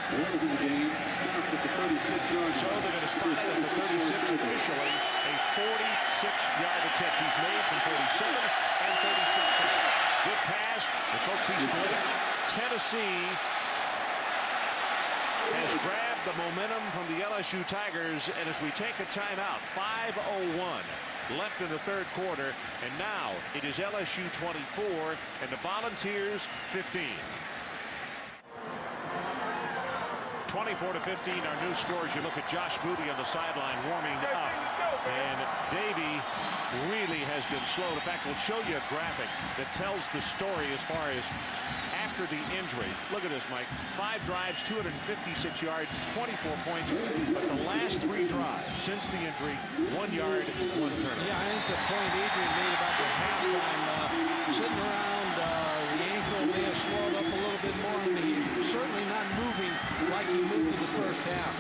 The game starts at the 36-yard line. So they're going to spot it at the 36 officially. A 46-yard attempt he's made from 47 and 36. Good pass. And folks, he's played. Tennessee has grabbed the momentum from the LSU Tigers, and as we take a timeout, 5:01 left in the 3rd quarter, and now it is LSU 24 and the Volunteers 15. 24-15, our new scores. You look at Josh Booty on the sideline warming up, and Davey really has been slow. In fact, we'll show you a graphic that tells the story as far as after the injury. Look at this, Mike. 5 drives, 256 yards, 24 points. But the last 3 drives since the injury, 1 yard, 1 turnover. Yeah, I think the point Adrian made about the halftime, sitting around, the ankle may have swelled up a little bit more. I mean, he's certainly not moving like he moved in the first half.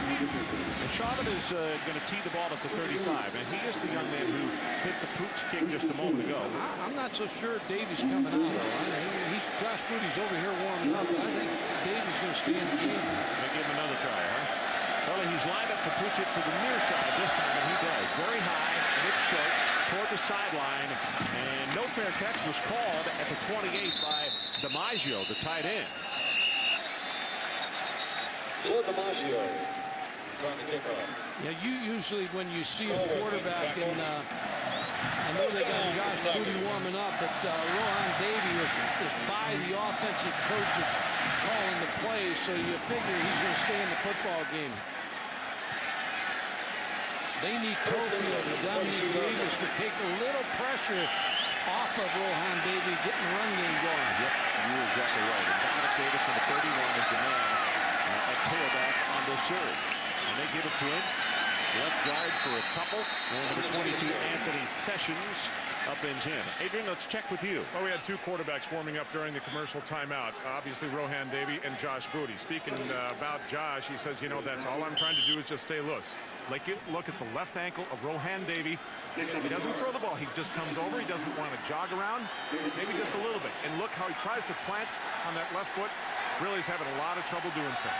And Sharman is going to tee the ball at the 35, and he is the young man who hit the pooch kick just a moment ago. I'm not so sure Davey's coming out, though. Josh Booty's over here warming up. I think Davey's going to stay in the game. They give him another try, huh? Well, he's lined up to pooch it to the near side this time, and he does. Very high, and it's short toward the sideline, and no fair catch was called at the 28 by DiMaggio, the tight end. So DiMaggio trying to kick off. Yeah, you usually, when you see a quarterback, and I know they got Josh Booty warming up, but Rohan Davey is by the offensive coach that's calling the plays, so you figure he's going to stay in the football game. They need Tofield and Dominique Davis to take a little pressure off of Rohan Davey, getting the run game going. Yep, you're exactly right. And Dominic Davis, number 31, is the man at tailback on this series. And they give it to him. Left guard for a couple. And number 22, Anthony Sessions, upends him. Adrian, let's check with you. Well, we had 2 quarterbacks warming up during the commercial timeout. Obviously, Rohan Davey and Josh Booty. Speaking about Josh, he says, you know, that's all I'm trying to do is just stay loose. Like, you look at the left ankle of Rohan Davey. He doesn't throw the ball. He just comes over. He doesn't want to jog around, maybe just a little bit. And look how he tries to plant on that left foot. Really is having a lot of trouble doing so.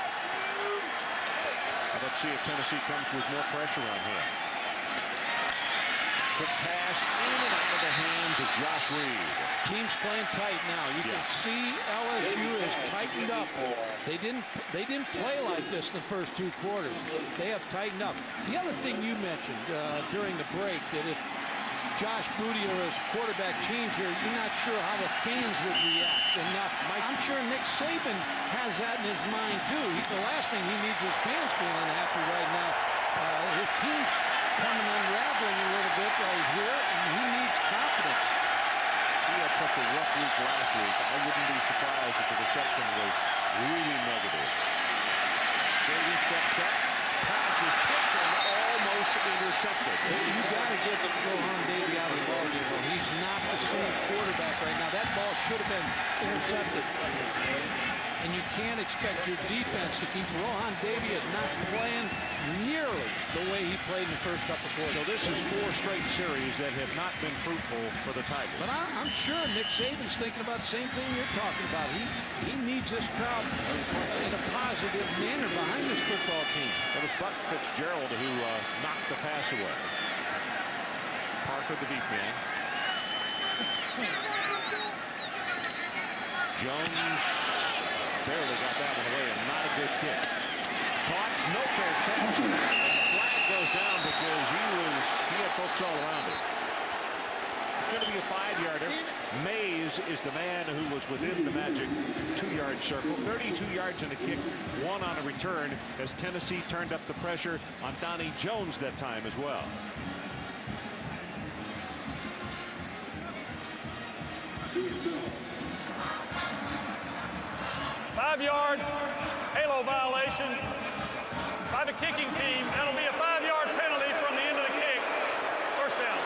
Let's see if Tennessee comes with more pressure on him. Quick pass in and out of the hands of Josh Reed. Team's playing tight now. You can see LSU has tightened up. They didn't play like this in the first 2 quarters. They have tightened up. The other thing you mentioned during the break, that if Josh Booty or his quarterback change here, you're not sure how the fans would react. And I'm sure Nick Saban has that in his mind too. The last thing he needs is fans feeling happy right now. His team's coming unraveling a little bit right here, and he needs confidence. He had such a rough week last week. I wouldn't be surprised if the reception was really negative. Davey steps up, pass is tipped and almost intercepted. You got to get Rohan Davey out of the ball game. He's not the same quarterback right now. That ball should have been intercepted. And you can't expect your defense to keep. Rohan Davey is not playing nearly the way he played played in the first couple quarters. So this is 4 straight series that have not been fruitful for the Tigers. But I'm sure Nick Saban's thinking about the same thing you're talking about. He needs this crowd in a positive manner behind this football team. It was Buck Fitzgerald who knocked the pass away. Parker, the deep man. Jones barely got that one away, and not a good kick. Caught, no fair catch. Flag goes down because he had folks all around it. It's going to be a 5-yarder. Mays is the man who was within the magic 2-yard circle. 32 yards in a kick, 1 on a return, as Tennessee turned up the pressure on Donnie Jones that time as well. Five-yard halo violation by the kicking team. That'll be a 5-yard penalty from the end of the kick. First down.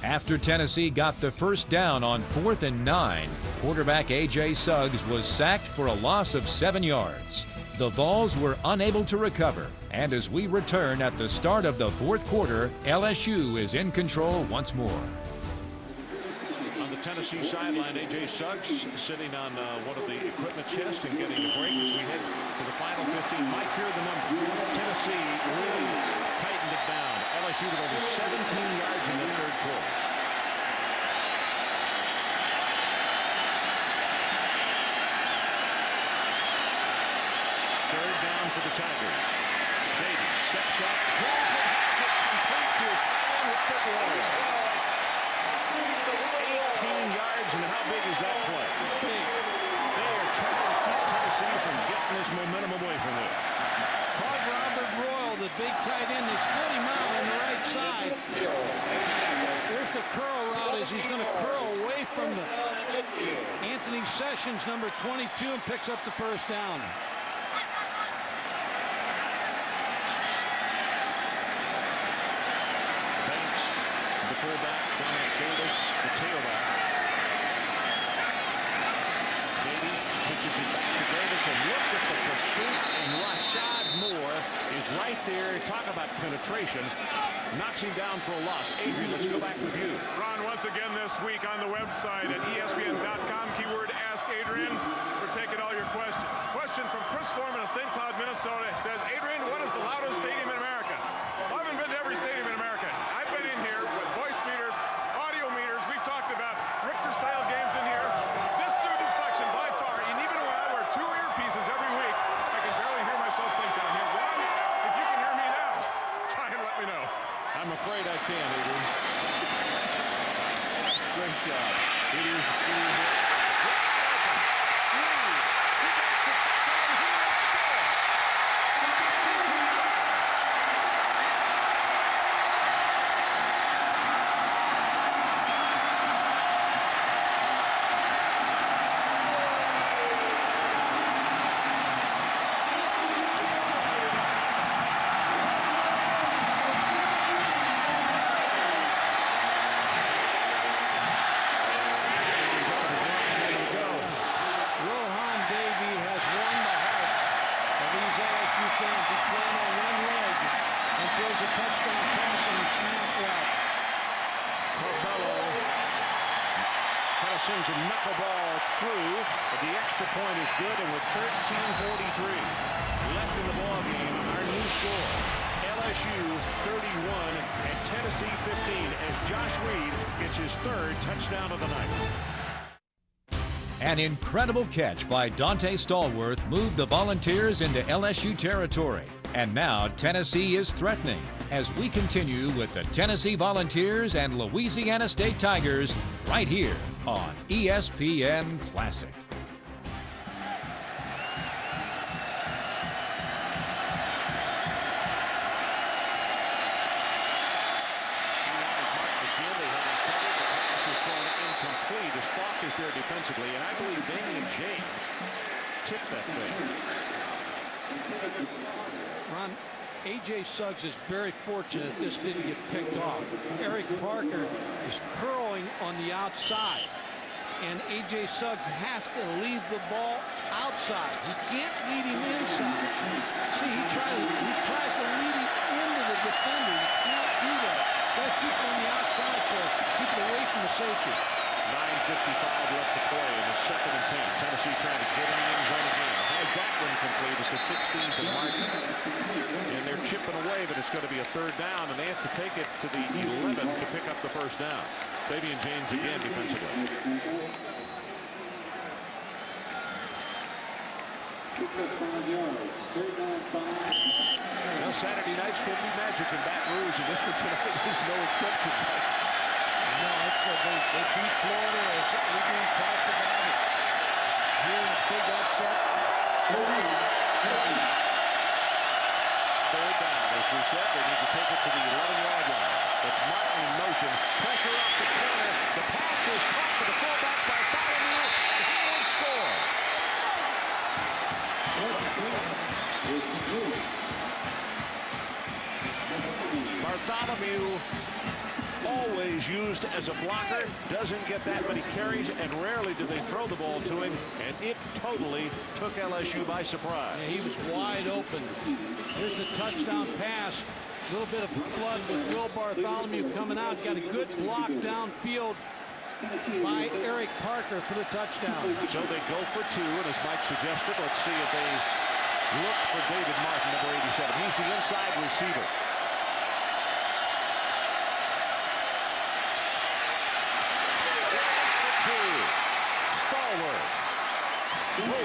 After Tennessee got the first down on 4th and 9, quarterback A.J. Suggs was sacked for a loss of 7 yards. The Vols were unable to recover, and as we return at the start of the 4th quarter, LSU is in control once more. Tennessee sideline, A.J. Suggs sitting on one of the equipment chests and getting a break as we head to the final 15. Mike, hear the number. Tennessee really tightened it down. LSU with over 17 yards in the 3rd quarter. Third down for the Tigers. Davis steps up, draws it, has it complete to his tight end, Robert Royal. 18 yards, and how big is that play? Big. They are trying to keep Tennessee from getting this momentum away from them. Caught Robert Royal, the big tight end. They split him out on the right side. There's the curl route as he's going to curl away from the Anthony Sessions, number 22, and picks up the first down. Banks, the fullback, Dominic Davis, the tailback. Beatty pitches it back to Davis, and look at the pursuit, and Rashad Moore is right there. Talk about penetration. Knocks him down for a loss. Adrian, let's go back with you. Ron, once again this week on the website at ESPN.com, keyword Ask Adrian. We're taking all your questions. Question from Chris Foreman of St. Cloud, Minnesota. Says, Adrian, what is the loudest stadium in America? Well, I haven't been to every stadium in America. I've been in here with voice meters, audio meters. We've talked about Richter Sale games in here. This student section by far, and even when I wear 2 earpieces every week, I can barely hear myself think down here. Ron, if you can hear me now, try and let me know. I'm afraid I can, Adrian. Great job. It is. Sends a knuckleball through, but the extra point is good, and with 13:43 left in the ballgame, our new score, LSU 31 and Tennessee 15, as Josh Reed gets his 3rd touchdown of the night. An incredible catch by Dante Stallworth moved the Volunteers into LSU territory. And now Tennessee is threatening as we continue with the Tennessee Volunteers and Louisiana State Tigers right here on ESPN Classic. As Falk is there defensively, and I believe Damian James tipped that thing. Ron, A.J. Suggs is very fortunate this didn't get picked off. Eric Parker is curling on the outside, and A.J. Suggs has to leave the ball outside. He can't lead him inside. See, he tried incomplete at the 16th and Martin. And they're chipping away, but it's going to be a third down, and they have to take it to the 11 to pick up the first down. Fabian James again defensively. Well, Saturday nights can be magic in Baton Rouge, and this one tonight is no exception. No, they beat Florida as we being talked about it. Here in a big upset. Third down, as we said, they need to take it to the 11-yard line. That's Martin in motion. Pressure off the corner. The pass is caught for the fullback by Bartholomew, and he will score. Bartholomew, always used as a blocker, doesn't get that many carries, and rarely do they throw the ball to him, and it totally took LSU by surprise. Yeah, he was wide open. Here's the touchdown pass. A little bit of flood with Will Bartholomew coming out. Got a good block downfield by Eric Parker for the touchdown. So they go for two, and as Mike suggested, let's see if they look for David Martin, number 87. He's the inside receiver. Stalwart. Whoa,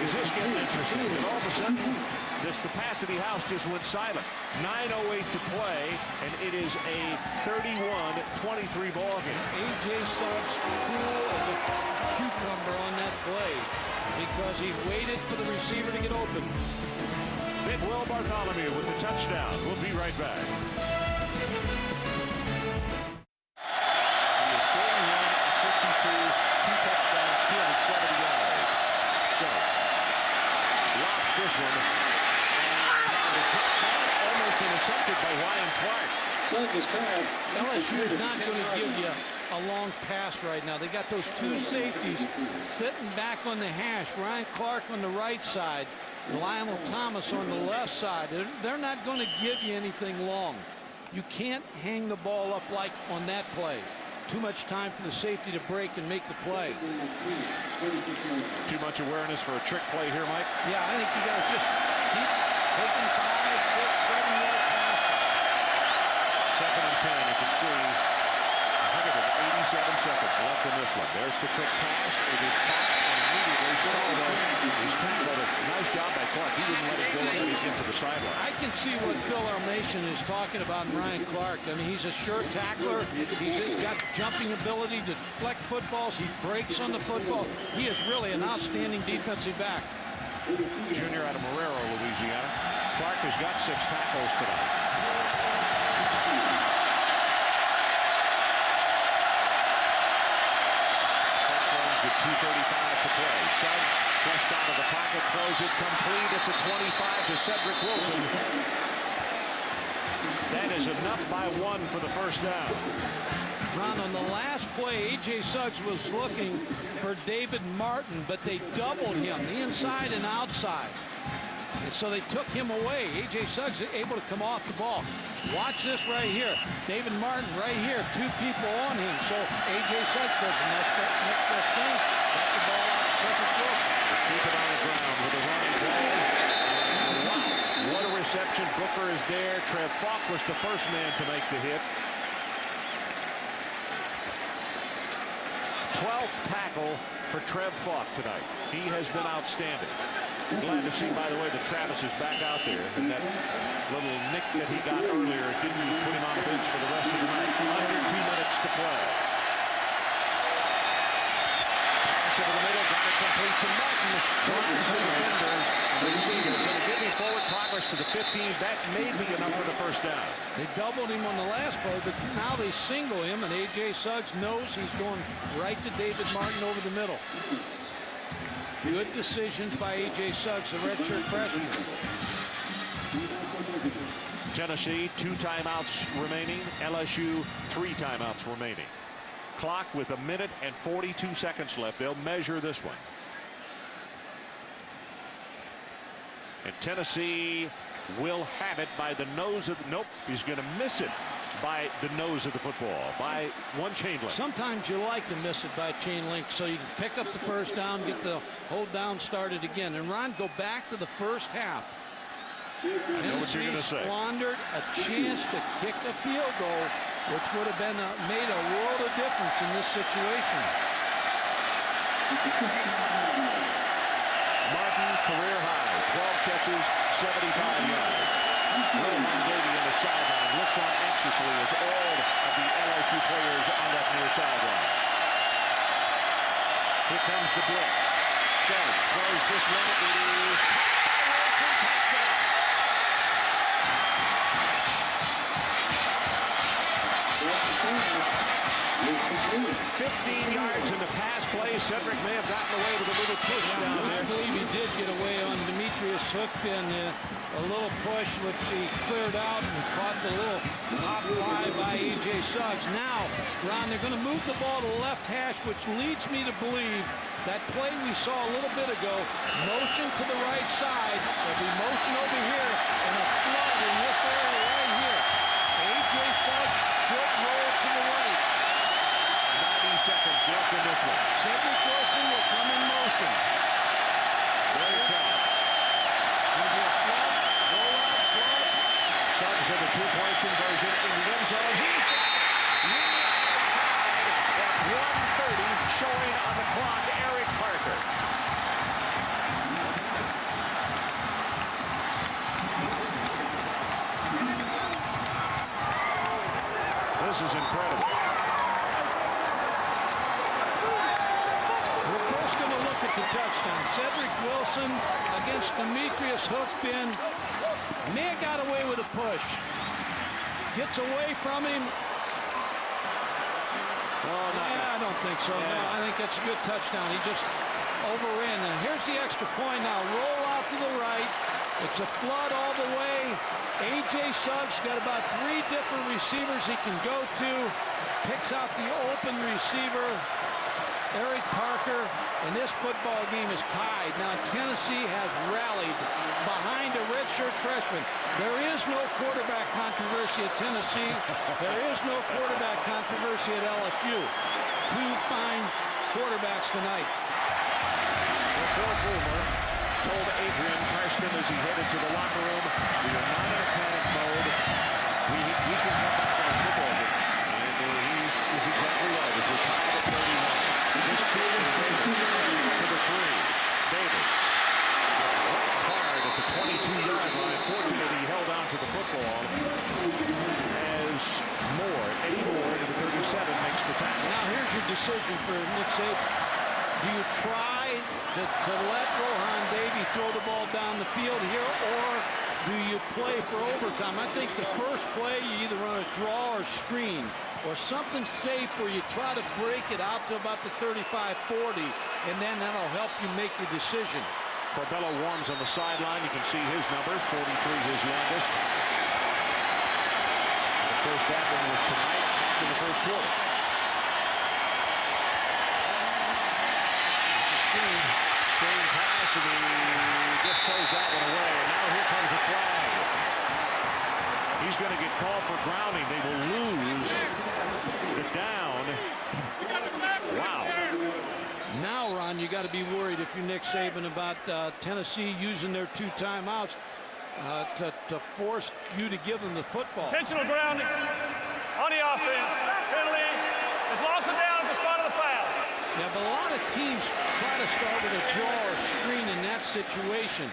is this getting interesting? And all of a sudden, this Capacity House just went silent. 9:08 to play, and it is a 31-23 ball game. A.J. Suggs cool as a cucumber on that play because he waited for the receiver to get open. Big Will Bartholomew with the touchdown. We'll be right back. He is 41 of 52, 2 touchdowns, 270 yards. Suggs lobs this one, and almost intercepted by Ryan Clark. LSU is not going to give you a long pass right now. They got those two safeties sitting back on the hash. Ryan Clark on the right side, Lionel Thomas on the left side. They're not going to give you anything long. You can't hang the ball up like on that play. Too much time for the safety to break and make the play. Too much awareness for a trick play here, Mike? Yeah, I think you got to just keep taking 5, 6, 7-yard passes. 2nd and 10. You can see 187 seconds left in this one. There's the quick pass. It is caught, and immediately Stalwart is tackled. Nice job by Clark. He didn't let it go until he get to the sideline. I can see what Phil Armation is talking about in Ryan Clark. I mean, he's a sure tackler. He's got jumping ability to deflect footballs. He breaks on the football. He is really an outstanding defensive back. Junior out of Marrero, Louisiana. Clark has got 6 tackles tonight. With 2:35 to play. Suggs flushed out of the pocket, throws it complete at the 25 to Cedric Wilson. That is enough by 1 for the first down. Ron, on the last play, A.J. Suggs was looking for David Martin, but they doubled him, the inside and outside. And so they took him away. A.J. Suggs able to come off the ball. Watch this right here. David Martin right here. 2 people on him. So A.J. Suggs does the next best thing. Got the ball out to Cedric Wilson. Keep it on the ground with a running play. Wow. What a reception. Booker is there. Trev Falk was the first man to make the hit. 12th tackle for Trev Falk tonight. He has been outstanding. Glad to see, by the way, that Travis is back out there. And that little nick that he got earlier didn't put him on the bench for the rest of the night. Under 2 minutes to play. Pass over the middle, got it complete to Martin. Drives the defenders. Receivers going to give him forward progress to the 15. That may be enough for the first down. They doubled him on the last play, but now they single him, and A.J. Suggs knows he's going right to David Martin over the middle. Good decisions by A.J. Suggs, the redshirt freshman. Tennessee, 2 timeouts remaining. LSU, 3 timeouts remaining. Clock with 1 minute and 42 seconds left. They'll measure this one. And Tennessee will have it by the nose of the... Nope, he's going to miss it. by the nose of the football, by one chain link. Sometimes you like to miss it by chain link so you can pick up the first down, get the hold down started again. And Ron, go back to the first half. Tennessee squandered a chance to kick a field goal, which would have been made a world of difference in this situation. Martin, career high, 12 catches, 75 yards. Roman Davey on the sideline looks on anxiously as all of the LSU players on that near sideline. Here comes the blitz. Suggs throws this one. It is Wilson, touchdown. 15 yards in the pass play. Cedric may have gotten away with a little push down there. I believe he did get away on Demetrius Hookfin. A little push, which he cleared out and caught the little hop fly by A.J. Suggs. Now, Ron, they're going to move the ball to the left hash, which leads me to believe that play we saw a little bit ago, motion to the right side. There'll be motion over here and a flood in this area right here. A.J. Suggs should roll to the right. 90 seconds left in this one. Cedric Wilson will come in motion. There he comes. Suggs of the two-point conversion in the end zone. He's got it. We are tied at 1:30 showing on the clock. Eric Parker. This is incredible. We're first going to look at the touchdown. Cedric Wilson against Demetrius Hookfin. May have got away with a push. Gets away from him. Oh, I don't think so. Yeah. No, I think that's a good touchdown. He just overran. And here's the extra point now. Roll out to the right. It's a flood all the way. A.J. Suggs got about 3 different receivers he can go to. Picks out the open receiver, Eric Parker, and this football game is tied. Now Tennessee has rallied behind a redshirt freshman. There is no quarterback controversy at Tennessee. There is no quarterback controversy at LSU. 2 fine quarterbacks tonight. Phil Fulmer told Adrian Karsten as he headed to the locker room, we are not in a panic mode. We can come back on this football game. And he is exactly right as we're tied at 31. This kid is Davis to the 3. Davis worked hard at the 22-yard line. Fortunately, he held on to the football as Eddie Moore to the 37 makes the tackle. Now here's your decision for Nick Saban. Do you try to let Rohan Davey throw the ball down the field here, or do you play for overtime? I think the first play you either run a draw or screen, or something safe where you try to break it out to about the 35-40, and then that'll help you make your decision. Corbello warms on the sideline. You can see his numbers, 43 his youngest. And of course, that one was tonight in the first quarter. Screen pass, and he just throws that one away. And now here comes a flag. He's going to get called for grounding. They will lose the down. Wow. Now, Ron, you got to be worried if you're Nick Saban about Tennessee using their 2 timeouts to force you to give them the football. Intentional grounding on the offense. Penalty. Has lost it down at the spot of the foul. Yeah, but a lot of teams try to start with a draw or screen in that situation.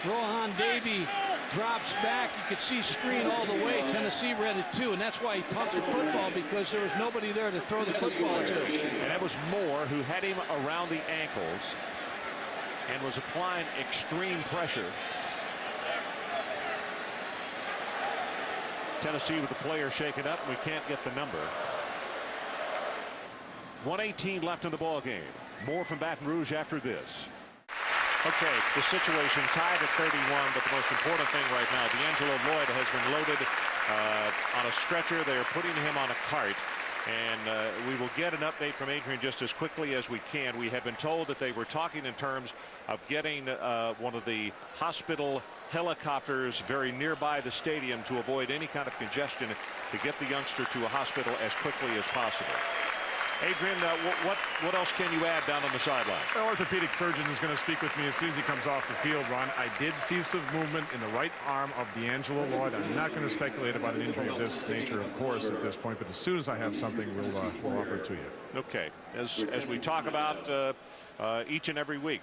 Rohan Davey drops back. You could see screen all the way. Tennessee read it too, and that's why he pumped the football, because there was nobody there to throw the football to. And that was Moore who had him around the ankles and was applying extreme pressure. Tennessee with the player shaken up, and we can't get the number. 1:18 left in the ball game. More from Baton Rouge after this. Okay, the situation tied at 31, but the most important thing right now, D'Angelo Lloyd has been loaded on a stretcher. They are putting him on a cart. And we will get an update from Adrian just as quickly as we can. We have been told that they were talking in terms of getting one of the hospital helicopters very nearby the stadium to avoid any kind of congestion to get the youngster to a hospital as quickly as possible. Adrian, what else can you add down on the sideline? The orthopedic surgeon is going to speak with me as soon as he comes off the field, Ron. I did see some movement in the right arm of D'Angelo Lloyd. I'm not going to speculate about an injury of this nature, of course, at this point, but as soon as I have something, we'll offer it to you. Okay. As we talk about each and every week,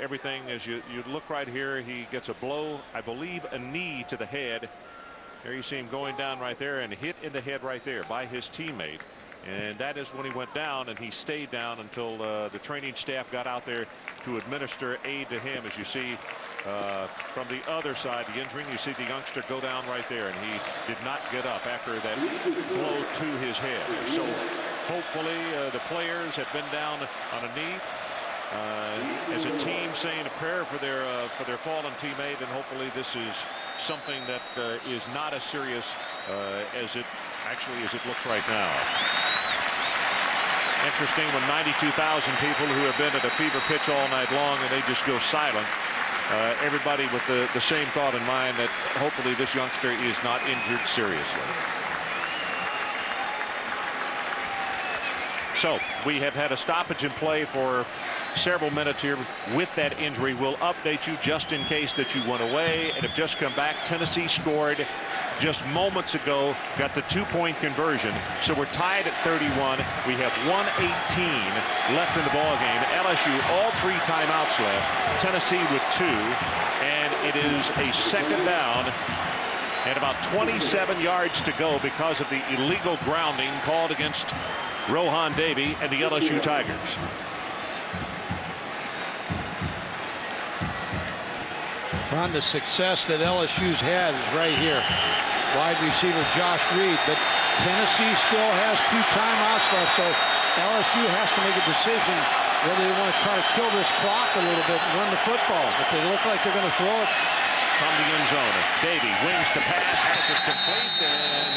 everything, as you look right here, he gets a blow, I believe a knee to the head. There you see him going down right there and hit in the head right there by his teammate. And that is when he went down, and he stayed down until the training staff got out there to administer aid to him. As you see from the other side, the injury, you see the youngster go down right there, and he did not get up after that blow to his head. So hopefully the players have been down on a knee as a team, saying a prayer for their fallen teammate, and hopefully this is something that is not as serious as it looks right now. Interesting, when 92,000 people who have been at a fever pitch all night long and they just go silent, everybody with the same thought in mind that hopefully this youngster is not injured seriously. So we have had a stoppage in play for several minutes here with that injury. We'll update you just in case that you went away and have just come back. Tennessee scored just moments ago, got the 2-point conversion, so we're tied at 31. We have 1:18 left in the ball game. LSU all 3 timeouts left, Tennessee with 2, and it is a second down and about 27 yards to go because of the illegal grounding called against Rohan Davey and the LSU Tigers. Ron, the success that LSU's had is right here. Wide receiver Josh Reed, but Tennessee still has 2 timeouts left, so LSU has to make a decision whether they want to try to kill this clock a little bit and run the football. But they look like they're going to throw it from the end zone. Davey wings to pass, has it complete, and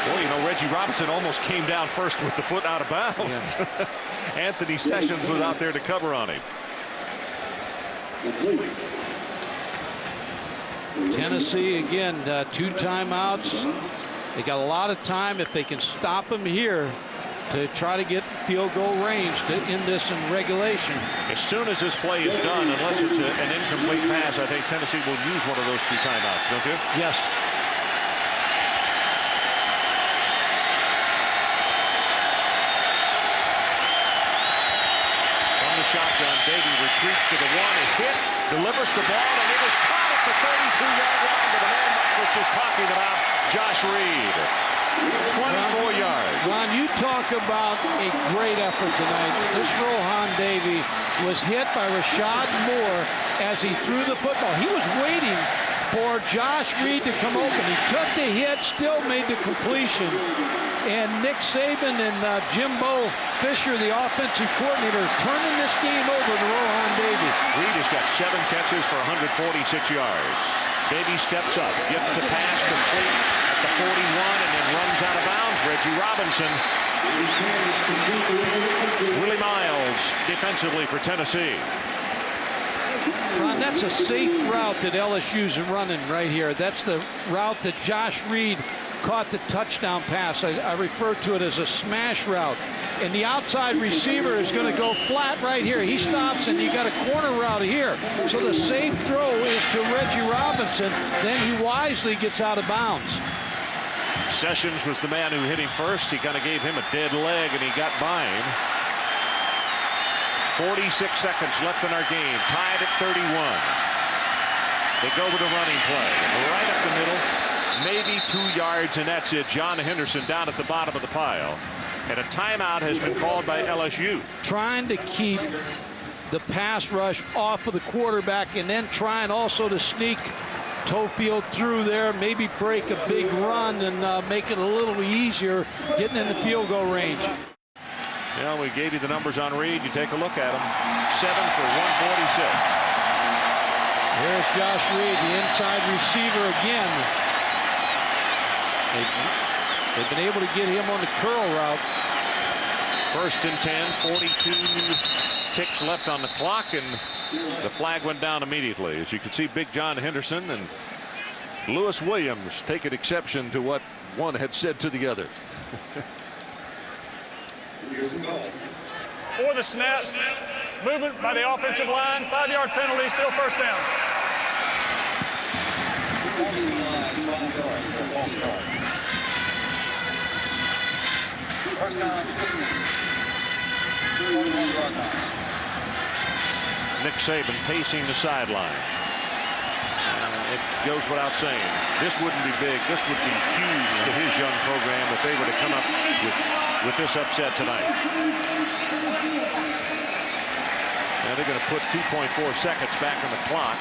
boy, you know, Reggie Robinson almost came down first with the foot out of bounds. Yeah. Anthony Sessions was out there to cover on him. Tennessee again, 2 timeouts. They got a lot of time if they can stop them here to try to get field goal range to end this in regulation. As soon as this play is done, unless it's an incomplete pass, I think Tennessee will use one of those 2 timeouts, don't you? Yes. From the shotgun, Davey retreats to the 1, is hit, delivers the ball, and it is caught at the 32-yard line to the man Mike was just talking about, Josh Reed. 24 yards. Ron, you talk about a great effort tonight. This Rohan Davey was hit by Rashad Moore as he threw the football. He was waiting for Josh Reed to come open. He took the hit, still made the completion. And Nick Saban and Jimbo Fisher, the offensive coordinator, turning this game over to Rohan Davey. Reed has got 7 catches for 146 yards. Davey steps up, gets the pass complete at the 41, and then runs out of bounds. Reggie Robinson. Willie Miles defensively for Tennessee. Ron, that's a safe route that LSU's running right here. That's the route that Josh Reed caught the touchdown pass. I refer to it as a smash route. And the outside receiver is going to go flat right here. He stops, and you got a corner route here. So the safe throw is to Reggie Robinson. Then he wisely gets out of bounds. Sessions was the man who hit him first. He kind of gave him a dead leg, and he got by him. 46 seconds left in our game. Tied at 31. They go with a running play. Right up the middle. Maybe 2 yards, and that's it. John Henderson down at the bottom of the pile. And a timeout has been called by LSU. Trying to keep the pass rush off of the quarterback, and then trying also to sneak Tofield through there, maybe break a big run and make it a little easier getting in the field goal range. Yeah, we gave you the numbers on Reed. You take a look at them. 7 for 146. Here's Josh Reed, the inside receiver again. They've been able to get him on the curl route. 1st and 10, 42 ticks left on the clock, and the flag went down immediately. As you can see, Big John Henderson and Lewis Williams taking exception to what one had said to the other. For the snap, movement by the offensive line, 5-yard penalty, still first down. First down. Nick Saban pacing the sideline. It goes without saying, this wouldn't be big. This would be huge to his young program if they were to come up with this upset tonight. Now they're going to put 2.4 seconds back on the clock,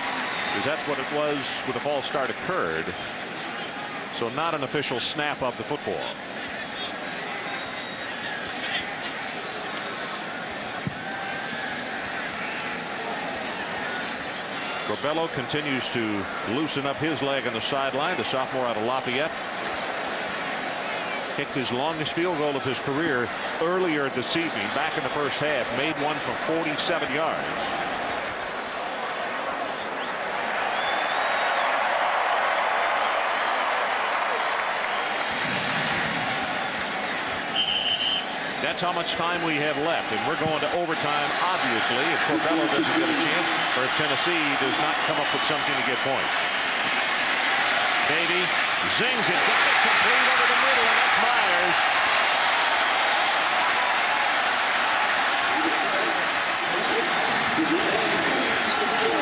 because that's what it was when the false start occurred. So not an official snap of the football. Corbello continues to loosen up his leg on the sideline. The sophomore out of Lafayette kicked his longest field goal of his career earlier this evening, back in the first half. Made one from 47 yards. That's how much time we have left, and we're going to overtime, obviously, if Corbello doesn't get a chance, or if Tennessee does not come up with something to get points. Davey zings it, got it complete over the middle, and that's Myers.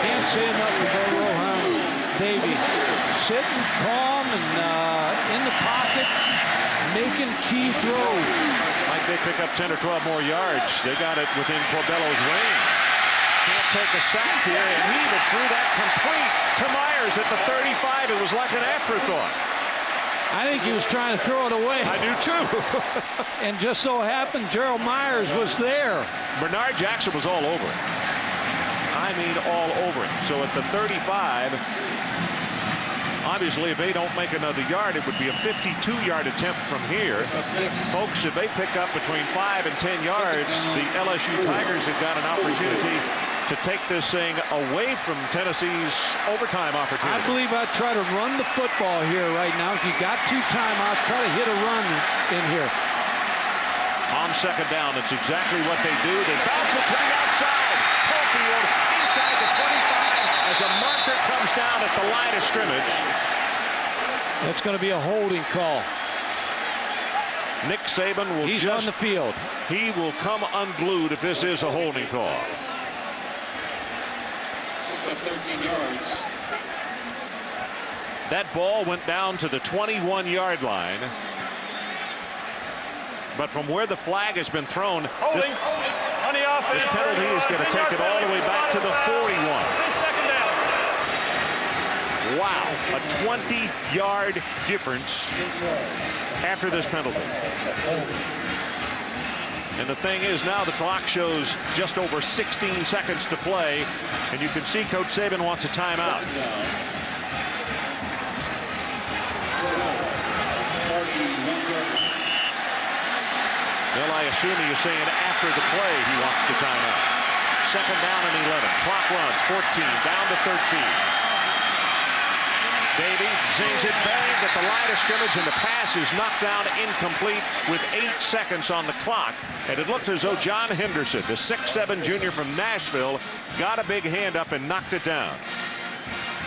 Can't say enough about Rohan Davey. Sitting calm and in the pocket, making key throws. Might they pick up 10 or 12 more yards? They got it within Corbello's range. Can't take a sack here, and he even threw that complete to Myers at the 35. It was like an afterthought. I think he was trying to throw it away. I do too. And just so happened Gerald Myers was there. Bernard Jackson was all over it. I mean all over it. So at the 35, obviously, if they don't make another yard, it would be a 52-yard attempt from here. Folks, if they pick up between 5 and 10 yards, the LSU Tigers have got an opportunity to take this thing away from Tennessee's overtime opportunity. I believe I'd try to run the football here right now. If you got 2 timeouts, try to hit a run in here. On second down, that's exactly what they do. They bounce it to the outside. Caulfield inside the 25 as a marker comes down at the line of scrimmage. That's going to be a holding call. Nick Saban will He's on the field. He will come unglued if this is a holding call. 13 yards. That ball went down to the 21-yard line. But from where the flag has been thrown, Holding on the offense. this penalty is going to take it all the way back to the 41. Second down. Wow, a 20-yard difference after this penalty. And the thing is, now the clock shows just over 16 seconds to play, and you can see Coach Saban wants a timeout. Well, I assume he is saying after the play he wants the timeout. Second down and 11. Clock runs 14 down to 13. Davey zings it, banged at the line of scrimmage, and the pass is knocked down incomplete with 8 seconds on the clock. And it looked as though John Henderson, the 6'7" junior from Nashville, got a big hand up and knocked it down.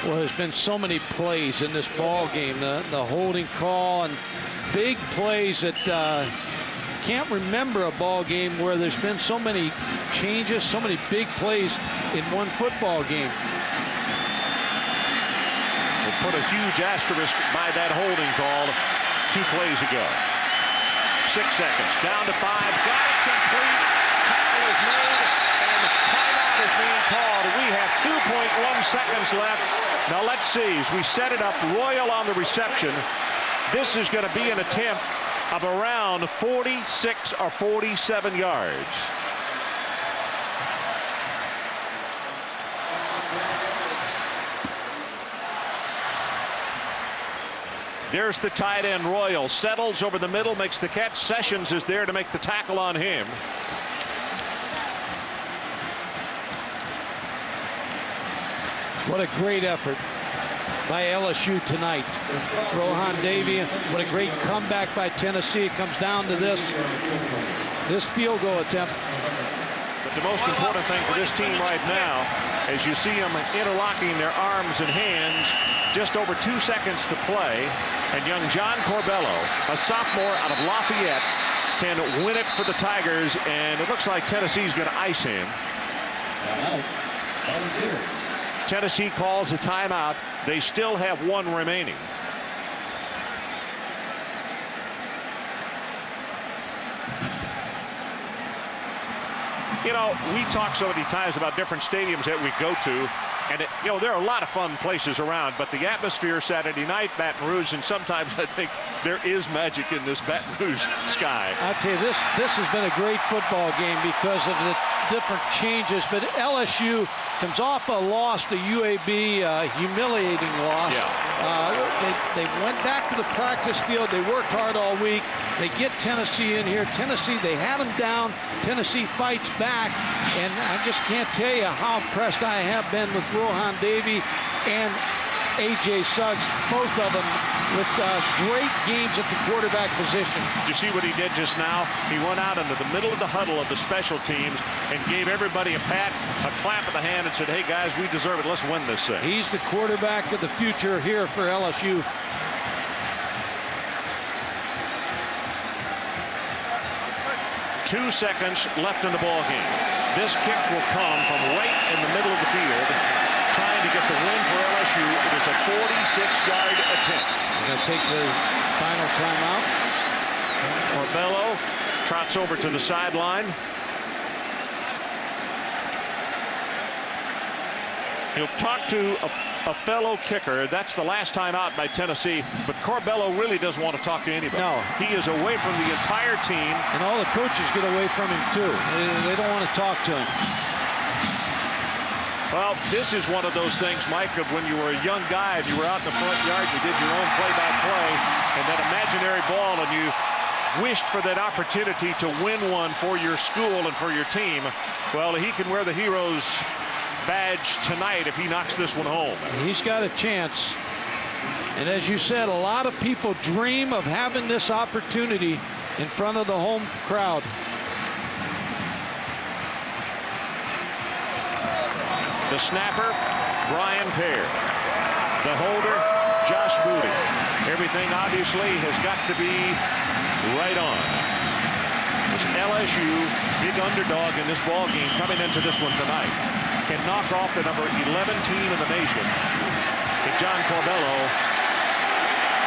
Well, there's been so many plays in this ball game. The holding call and big plays that can't remember a ball game where there's been so many changes, so many big plays in one football game. We'll put a huge asterisk by that holding call 2 plays ago. 6 seconds, down to 5, got it complete, tackle is made, and timeout is being called. We have 2.1 seconds left. Now let's see, as we set it up, Royal on the reception. This is going to be an attempt of around 46 or 47 yards. There's the tight end Royal. Settles over the middle, makes the catch. Sessions is there to make the tackle on him. What a great effort by LSU tonight. Rohan Davey, what a great comeback by Tennessee. It comes down to this field goal attempt. But the most important thing for this team right now, as you see them interlocking their arms and hands, just over 2 seconds to play, and young John Corbello, a sophomore out of Lafayette, can win it for the Tigers, and it looks like Tennessee's going to ice him. Tennessee calls a timeout. They still have 1 remaining. You know, we talk so many times about different stadiums that we go to, and you know, there are a lot of fun places around, but the atmosphere Saturday night, Baton Rouge, and sometimes I think there is magic in this Baton Rouge sky. I'll tell you, this has been a great football game because of the different changes, but LSU comes off a loss to UAB, humiliating loss. Yeah. They went back to the practice field. They worked hard all week. They get Tennessee in here. Tennessee, they had them down. Tennessee fights back, and I just can't tell you how impressed I have been with Rohan Davey and A.J. Suggs, both of them with great games at the quarterback position. Did you see what he did just now? He went out into the middle of the huddle of the special teams and gave everybody a pat, a clap of the hand, and said, hey guys, we deserve it. Let's win this thing. He's the quarterback of the future here for LSU. Two seconds left in the ball game. This kick will come from right in the middle of the field, trying to get the win for LSU. It is a 46-yard attempt. They're going to take the final timeout. Corbello trots over to the sideline. He'll talk to a fellow kicker. That's the last time out by Tennessee, but Corbello really doesn't want to talk to anybody. No. He is away from the entire team. And all the coaches get away from him, too. They don't want to talk to him. Well, this is one of those things, Mike, of when you were a young guy and you were out in the front yard, you did your own play-by-play, and that imaginary ball, and you wished for that opportunity to win one for your school and for your team. Well, he can wear the hero's badge tonight if he knocks this one home. He's got a chance. And as you said, a lot of people dream of having this opportunity in front of the home crowd. The snapper, Brian Pear. The holder, Josh Booty. Everything obviously has got to be right on. This LSU, big underdog in this ball game coming into this one tonight, can knock off the number 11 team in the nation. And John Corbello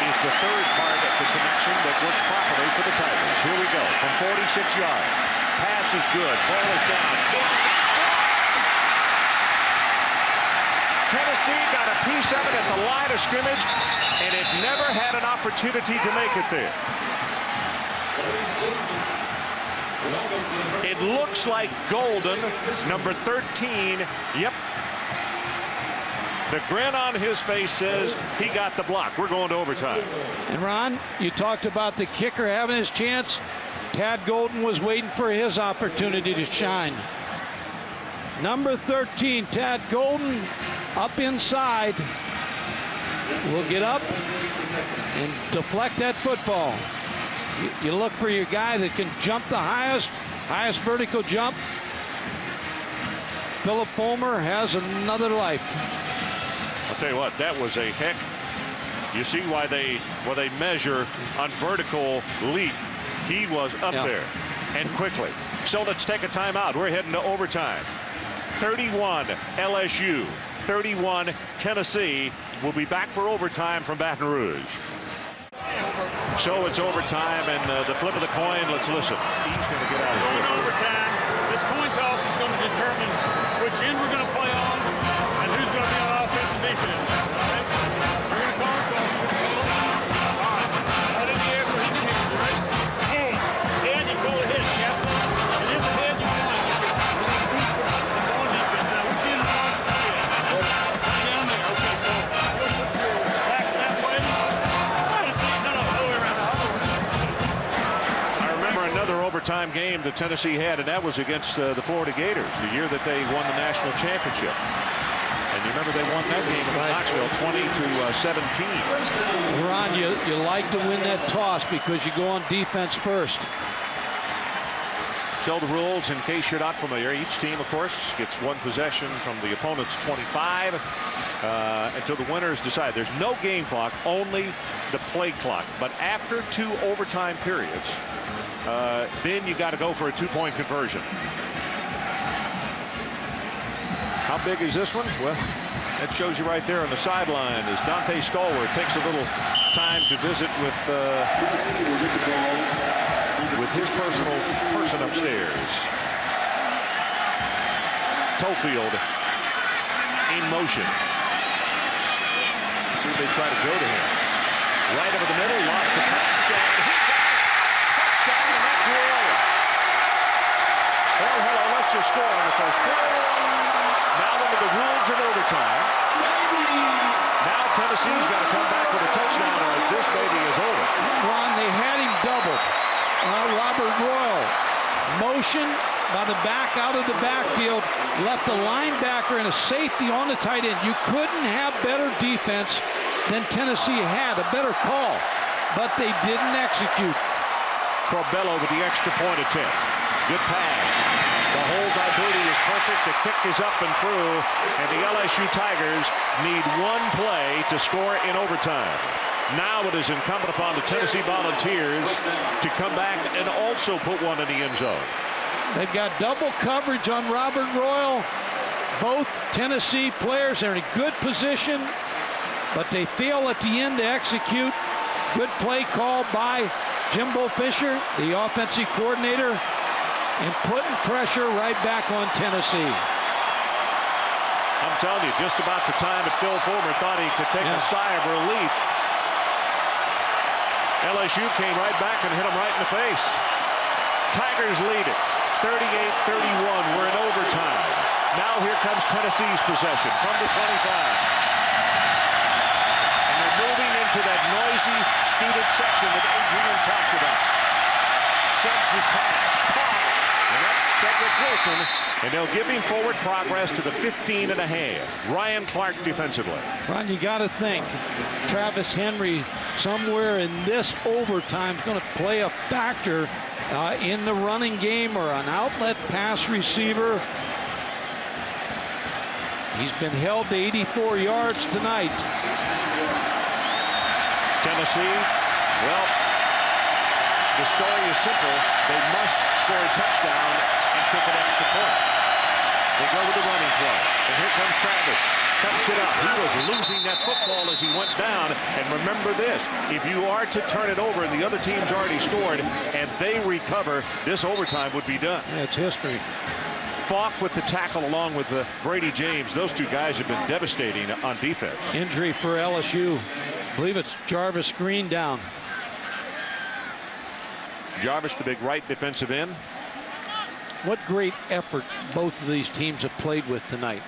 is the third part of the connection that works properly for the Tigers. Here we go from 46 yards. Pass is good. Ball is down. Tennessee got a piece of it at the line of scrimmage, and it never had an opportunity to make it there. It looks like Golden, number 13. Yep. The grin on his face says he got the block. We're going to overtime. And Ron, you talked about the kicker having his chance. Tad Golden was waiting for his opportunity to shine. Number 13, Tad Golden, up inside, will get up and deflect that football. You look for your guy that can jump the highest vertical jump. Philip Fulmer has another life. I'll tell you what, that was a heck. You see why they measure on vertical leap. He was up there and quickly. So let's take a timeout. We're heading to overtime. 31 LSU, 31 Tennessee. We'll be back for overtime from Baton Rouge. So it's overtime, and the flip of the coin. Let's listen. He's going to get out of here. Going overtime. This coin toss is going to determine which end we're going to play on and who's going to be on offense and defense. Right? We're going to coin toss. All right. Right in the air for him to hit. Right? Heads. Head, you pull the head, Captain. It is a head you want. On defense. Now, which end are you on? Down there. Okay, so you'll put your backs that way. overtime game that Tennessee had, and that was against the Florida Gators, the year that they won the national championship. And you remember they won that game in Knoxville 20-17. Ron, you like to win that toss because you go on defense first. Tell the rules in case you're not familiar. Each team, of course, gets one possession from the opponent's 25 until the winners decide. There's no game clock, only the play clock. But after 2 overtime periods, then you got to go for a 2-point conversion. How big is this one? Well, that shows you right there on the sideline as Dante Stallworth takes a little time to visit with his personal person upstairs. Tofield in motion. See if they try to go to him. Right over the middle, lost the pass, and he got it. Touchdown, and that's rolling. Well, hello, let's just score on the first play. Now under the rules of overtime. Now Tennessee's got to come back with a touchdown or this baby is over. Ron, they had him doubled. Robert Royal, motion by the back out of the backfield, left a linebacker and a safety on the tight end. You couldn't have better defense than Tennessee had, a better call, but they didn't execute. Corbello with the extra point attempt. Good pass. The hold by Booty is perfect. The kick is up and through, and the LSU Tigers need one play to score in overtime. Now it is incumbent upon the Tennessee Volunteers to come back and also put one in the end zone. They've got double coverage on Robert Royal. Both Tennessee players are in a good position, but they fail at the end to execute. Good play call by Jimbo Fisher, the offensive coordinator, and putting pressure right back on Tennessee. I'm telling you, just about the time that Phil Fulmer thought he could take a sigh of relief, LSU came right back and hit him right in the face. Tigers lead it 38-31. We're in overtime. Now here comes Tennessee's possession from the 25. And they're moving into that noisy student section that Adrian talked about. Suggs his pass. Caught. And that's Cedric Wilson. And they'll give him forward progress to the 15.5. Ryan Clark defensively. Ron, you got to think Travis Henry somewhere in this overtime is going to play a factor in the running game or an outlet pass receiver. He's been held to 84 yards tonight. Tennessee, well, the story is simple. They must score a touchdown and kick an extra point. They go with the running play. And here comes Travis. Cuts it up. He was losing that football as he went down. And remember this, if you are to turn it over and the other team's already scored and they recover, this overtime would be done. Yeah, it's history. Falk with the tackle along with Brady James. Those two guys have been devastating on defense. Injury for LSU. I believe it's Jarvis Green down. Jarvis, the big right defensive end. What great effort both of these teams have played with tonight.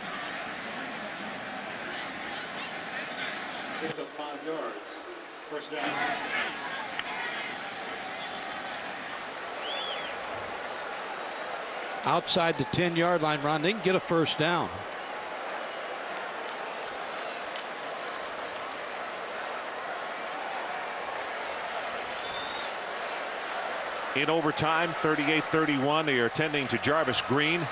Pick up 5 yards. First down. Outside the 10-yard line, Ron, they can get a first down. In overtime, 38-31. They are tending to Jarvis Green.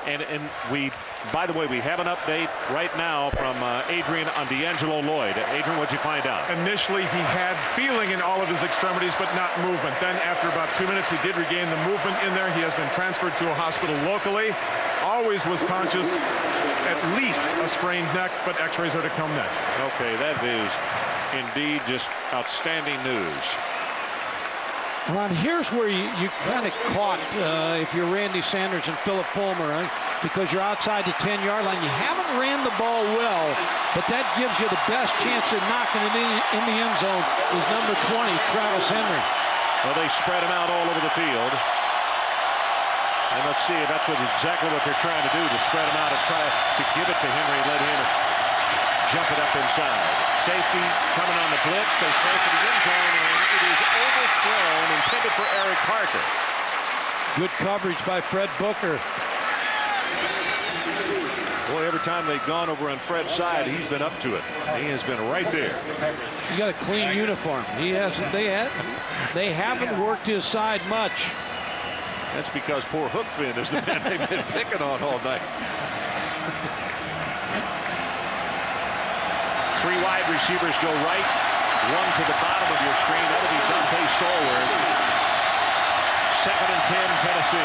And we, by the way, we have an update right now from Adrian on D'Angelo Lloyd. Adrian, what'd you find out? Initially, he had feeling in all of his extremities, but not movement. Then after about 2 minutes, he did regain the movement in there. He has been transferred to a hospital locally. Always was conscious, at least a sprained neck, but x-rays are to come next. Okay, that is indeed just outstanding news. Ron, here's where you kind of caught if you're Randy Sanders and Philip Fulmer, right? Because you're outside the 10-yard line. You haven't ran the ball well, but that gives you the best chance of knocking it in the end zone is number 20, Travis Henry. Well, they spread him out all over the field. And let's see if that's exactly what they're trying to do, to spread him out and try to give it to Henry, let him jump it up inside. Safety coming on the blitz. They throw for the end zone, and it is overthrown, intended for Eric Parker. Good coverage by Fred Booker. Boy, every time they've gone over on Fred's side, he's been up to it. He has been right there. He's got a clean uniform. He hasn't. They haven't worked his side much. That's because poor Hookfin is the man they've been picking on all night. Three wide receivers go right, one to the bottom of your screen. That'll be Dante Stallworth. 2nd and 10, Tennessee.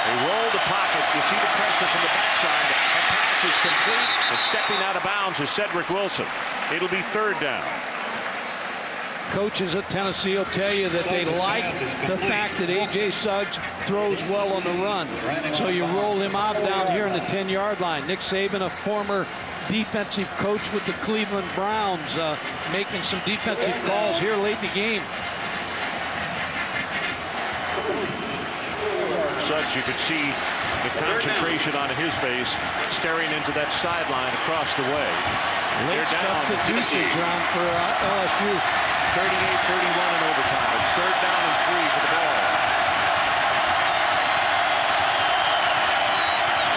They roll the pocket. You see the pressure from the backside. A pass is complete, and stepping out of bounds is Cedric Wilson. It'll be 3rd down. Coaches at Tennessee will tell you that they like the fact that A.J. Suggs throws well on the run. So you roll him out down here in the 10-yard line. Nick Saban, a former defensive coach with the Cleveland Browns, making some defensive calls here late in the game. Suggs, you could see the concentration on his face, staring into that sideline across the way. Late substitutions round for LSU. 38-31 in overtime. It's 3rd down and 3 for the ball.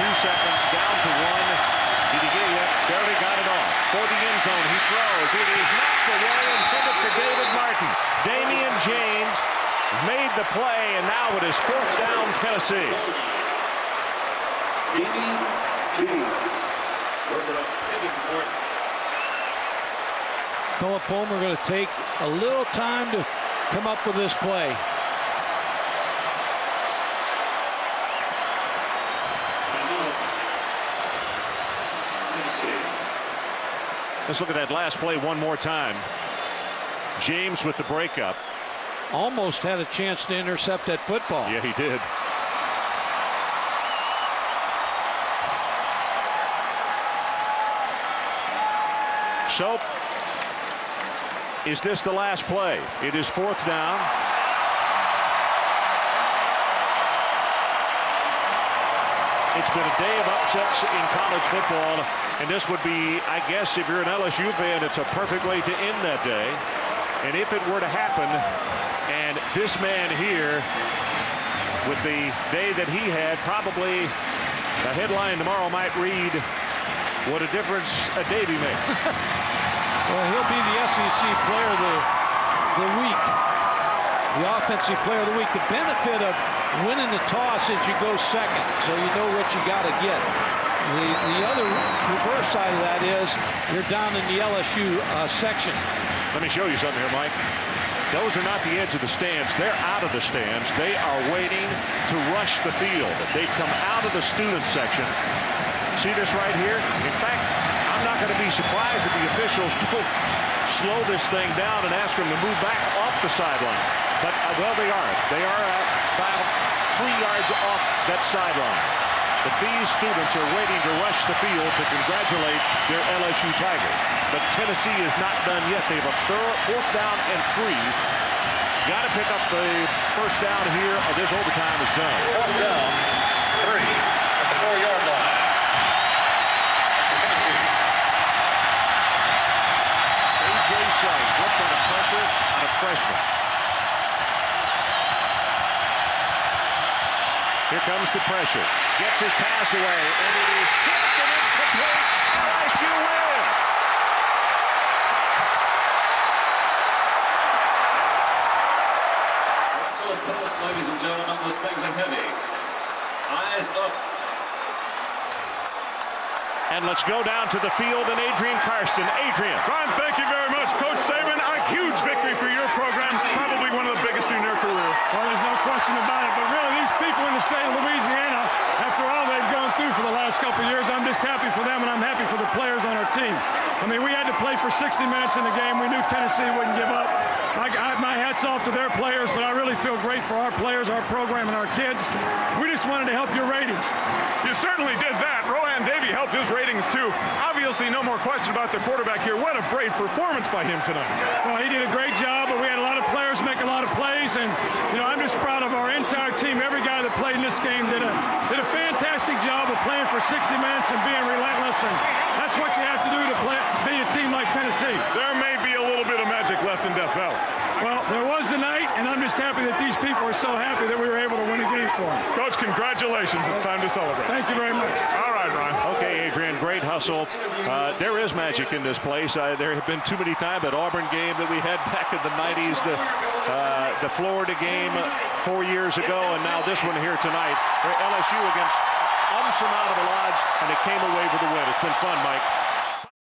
2 seconds down to 1. Did he get it? Barely got it off. For the end zone, he throws. It is knocked away, intended for David Martin. Damian James made the play, and now it is 4th down, Tennessee. Damian James. Philip Fulmer going to take a little time to come up with this play. Let's look at that last play one more time. James with the breakup. Almost had a chance to intercept that football. Yeah, he did. So, is this the last play? It is 4th down. It's been a day of upsets in college football, and this would be, I guess, if you're an LSU fan, it's a perfect way to end that day. And if it were to happen, and this man here, with the day that he had, probably the headline tomorrow might read, "What a difference a Davey makes." Well, he'll be the SEC player of the week, the offensive player of the week. The benefit of winning the toss is you go second, so you know what you got to get. The other reverse side of that is you're down in the LSU section. Let me show you something here, Mike. Those are not the edge of the stands. They're out of the stands. They are waiting to rush the field. They come out of the student section. See this right here? In fact, I'm not going to be surprised if the officials don't slow this thing down and ask them to move back off the sideline. But, well, they are. They are about 3 yards off that sideline. But these students are waiting to rush the field to congratulate their LSU Tigers. But Tennessee is not done yet. They have a 4th down and 3. Got to pick up the 1st down here, or this overtime is done. 4th down, 3 at the 4-yard line. A.J. Suggs looked under pressure on a freshman. Here comes the pressure. Gets his pass away, and it is tipped and incomplete. LSU wins. Those pass, ladies and gentlemen, those things are heavy. Eyes up. And let's go down to the field and Adrian Karsten. Adrian. Ron, thank you very much. Coach Saban, a huge victory for your program. Probably one of the biggest in your career. Well, there's no question about it. But really, these people in the state of Louisiana, after all they've gone through for the last couple of years, I'm just happy for them, and I'm happy for the players on our team. I mean, we had to play for 60 minutes in the game. We knew Tennessee wouldn't give up. My hat's off to their players, but I really feel great for our players, our program, and our kids. We just wanted to help your ratings. You certainly did that. Rohan Davey helped his ratings, too. Obviously, no more question about the quarterback here. What a brave performance by him tonight. Well, he did a great job, but we had a lot of players make a lot of plays, and, I'm just proud of our entire team. Every guy that played in this game did a fantastic job of playing for 60 minutes and being relentless, and that's what you have to do to be a team like Tennessee. There may be a little bit of magic left in Death Valley. Well, there was tonight, and I'm just happy that these people are we're so happy that we were able to win a game for them. Coach, congratulations. It's time to celebrate. Thank you very much. All right, Ryan. Okay, Adrian, great hustle. There is magic in this place. There have been too many times, that Auburn game that we had back in the 90s, the Florida game 4 years ago, and now this one here tonight. LSU against unsurmountable odds, and it came away with the win. It's been fun, Mike.